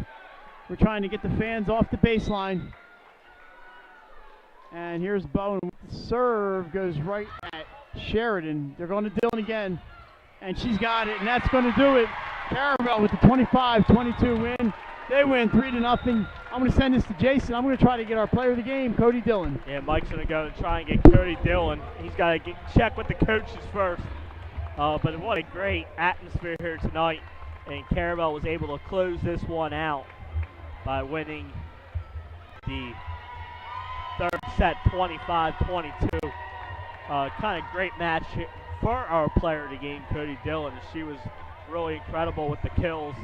We're trying to get the fans off the baseline. And here's Bowen. The serve goes right at Sheridan. They're going to Dillon again. And she's got it, and that's going to do it. Caravel with the 25-22 win. They win 3-0. I'm going to send this to Jason. I'm going to try to get our player of the game, Cody Dillon. Yeah, Mike's going to go and try and get Cody Dillon. He's got to check with the coaches first. But what a great atmosphere here tonight. And Caravel was able to close this one out by winning the third set 25-22. Kind of great match for our player of the game, Cody Dillon. She was really incredible with the kills.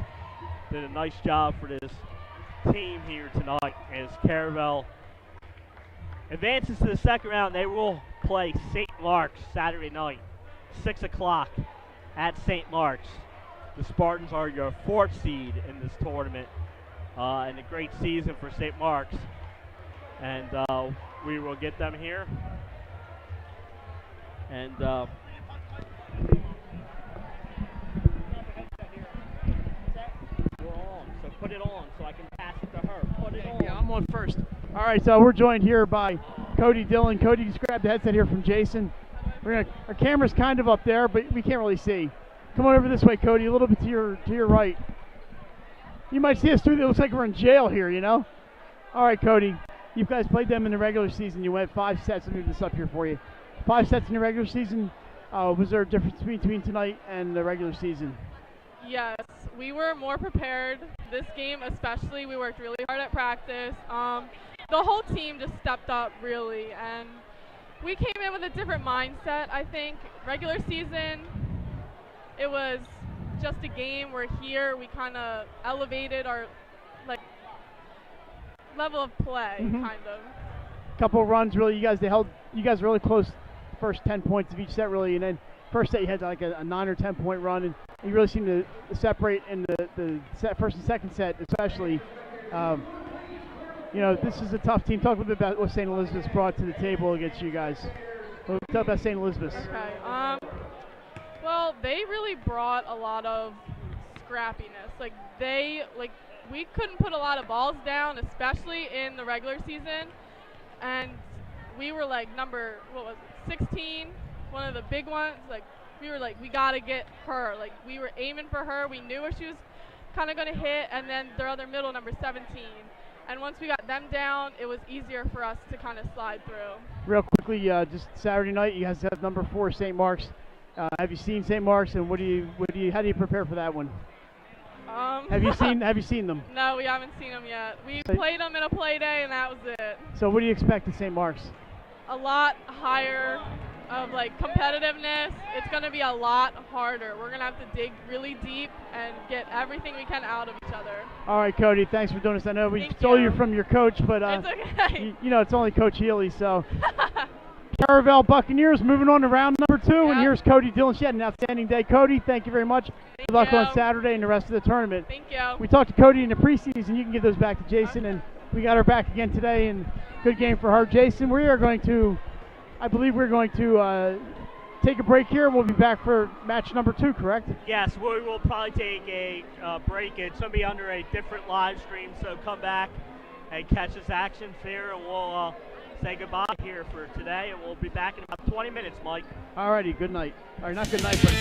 Did a nice job for this team here tonight as Caravel advances to the second round. They will play St. Mark's Saturday night, 6 o'clock at St. Mark's. The Spartans are your 4th seed in this tournament, and a great season for St. Mark's. And we will get them here. And so put it on so I can pass it to her. Put it on. Yeah, I'm on first. All right, so we're joined here by Cody Dillon. Cody, just grab the headset here from Jason. Our camera's kind of up there, but we can't really see. Come on over this way, Cody, a little bit to your right. You might see us through. It looks like we're in jail here, you know? All right, Cody, you guys played them in the regular season. You went 5 sets. Let me move this up here for you. 5 sets in the regular season. Was there a difference between tonight and the regular season? Yes, we were more prepared. This game especially, we worked really hard at practice. The whole team just stepped up, really, and we came in with a different mindset, I think. Regular season, it was just a game. We're here. We kind of elevated our level of play, kind of. Couple of runs, really. You guys were really close. First 10 points of each set, really, and then first set you had like a 9 or 10 point run, and you really seemed to separate in the first and second set, especially. You know, this is a tough team. Talk a little bit about what St. Elizabeth's brought to the table against you guys. Talk about St. Elizabeth's. Okay. Well, they really brought a lot of scrappiness. We couldn't put a lot of balls down, especially in the regular season, and we were number 16, one of the big ones. We gotta get her. We were aiming for her. We knew where she was kind of gonna hit, and then their other middle, number 17. And once we got them down, it was easier for us to kind of slide through. Real quickly, just Saturday night, you guys have number 4 St. Mark's. Have you seen St. Mark's, and how do you prepare for that one? Have you seen them? No, we haven't seen them yet. We played them in a play day, and that was it. So what do you expect at St. Mark's? A lot higher of like competitiveness. It's going to be a lot harder. We're going to have to dig really deep and get everything we can out of each other. All right, Cody, thanks for doing this. I know we stole you from your coach, but it's okay. you know, it's only Coach Healy. So Caravel Buccaneers moving on to round number 2, and here's Cody Dillon. She had an outstanding day. Cody, thank you very much. Good luck on Saturday and the rest of the tournament. Thank you. We talked to Cody in the preseason. You can give those back to Jason, and we got her back again today, and good game for her. Jason, I believe we're going to take a break here. We'll be back for match number 2, correct? Yes, we will probably take a break. It's going to be under a different live stream, so come back and catch this action here, and we'll say goodbye here for today, and we'll be back in about 20 minutes, Mike. All righty, good night. Or not good night, but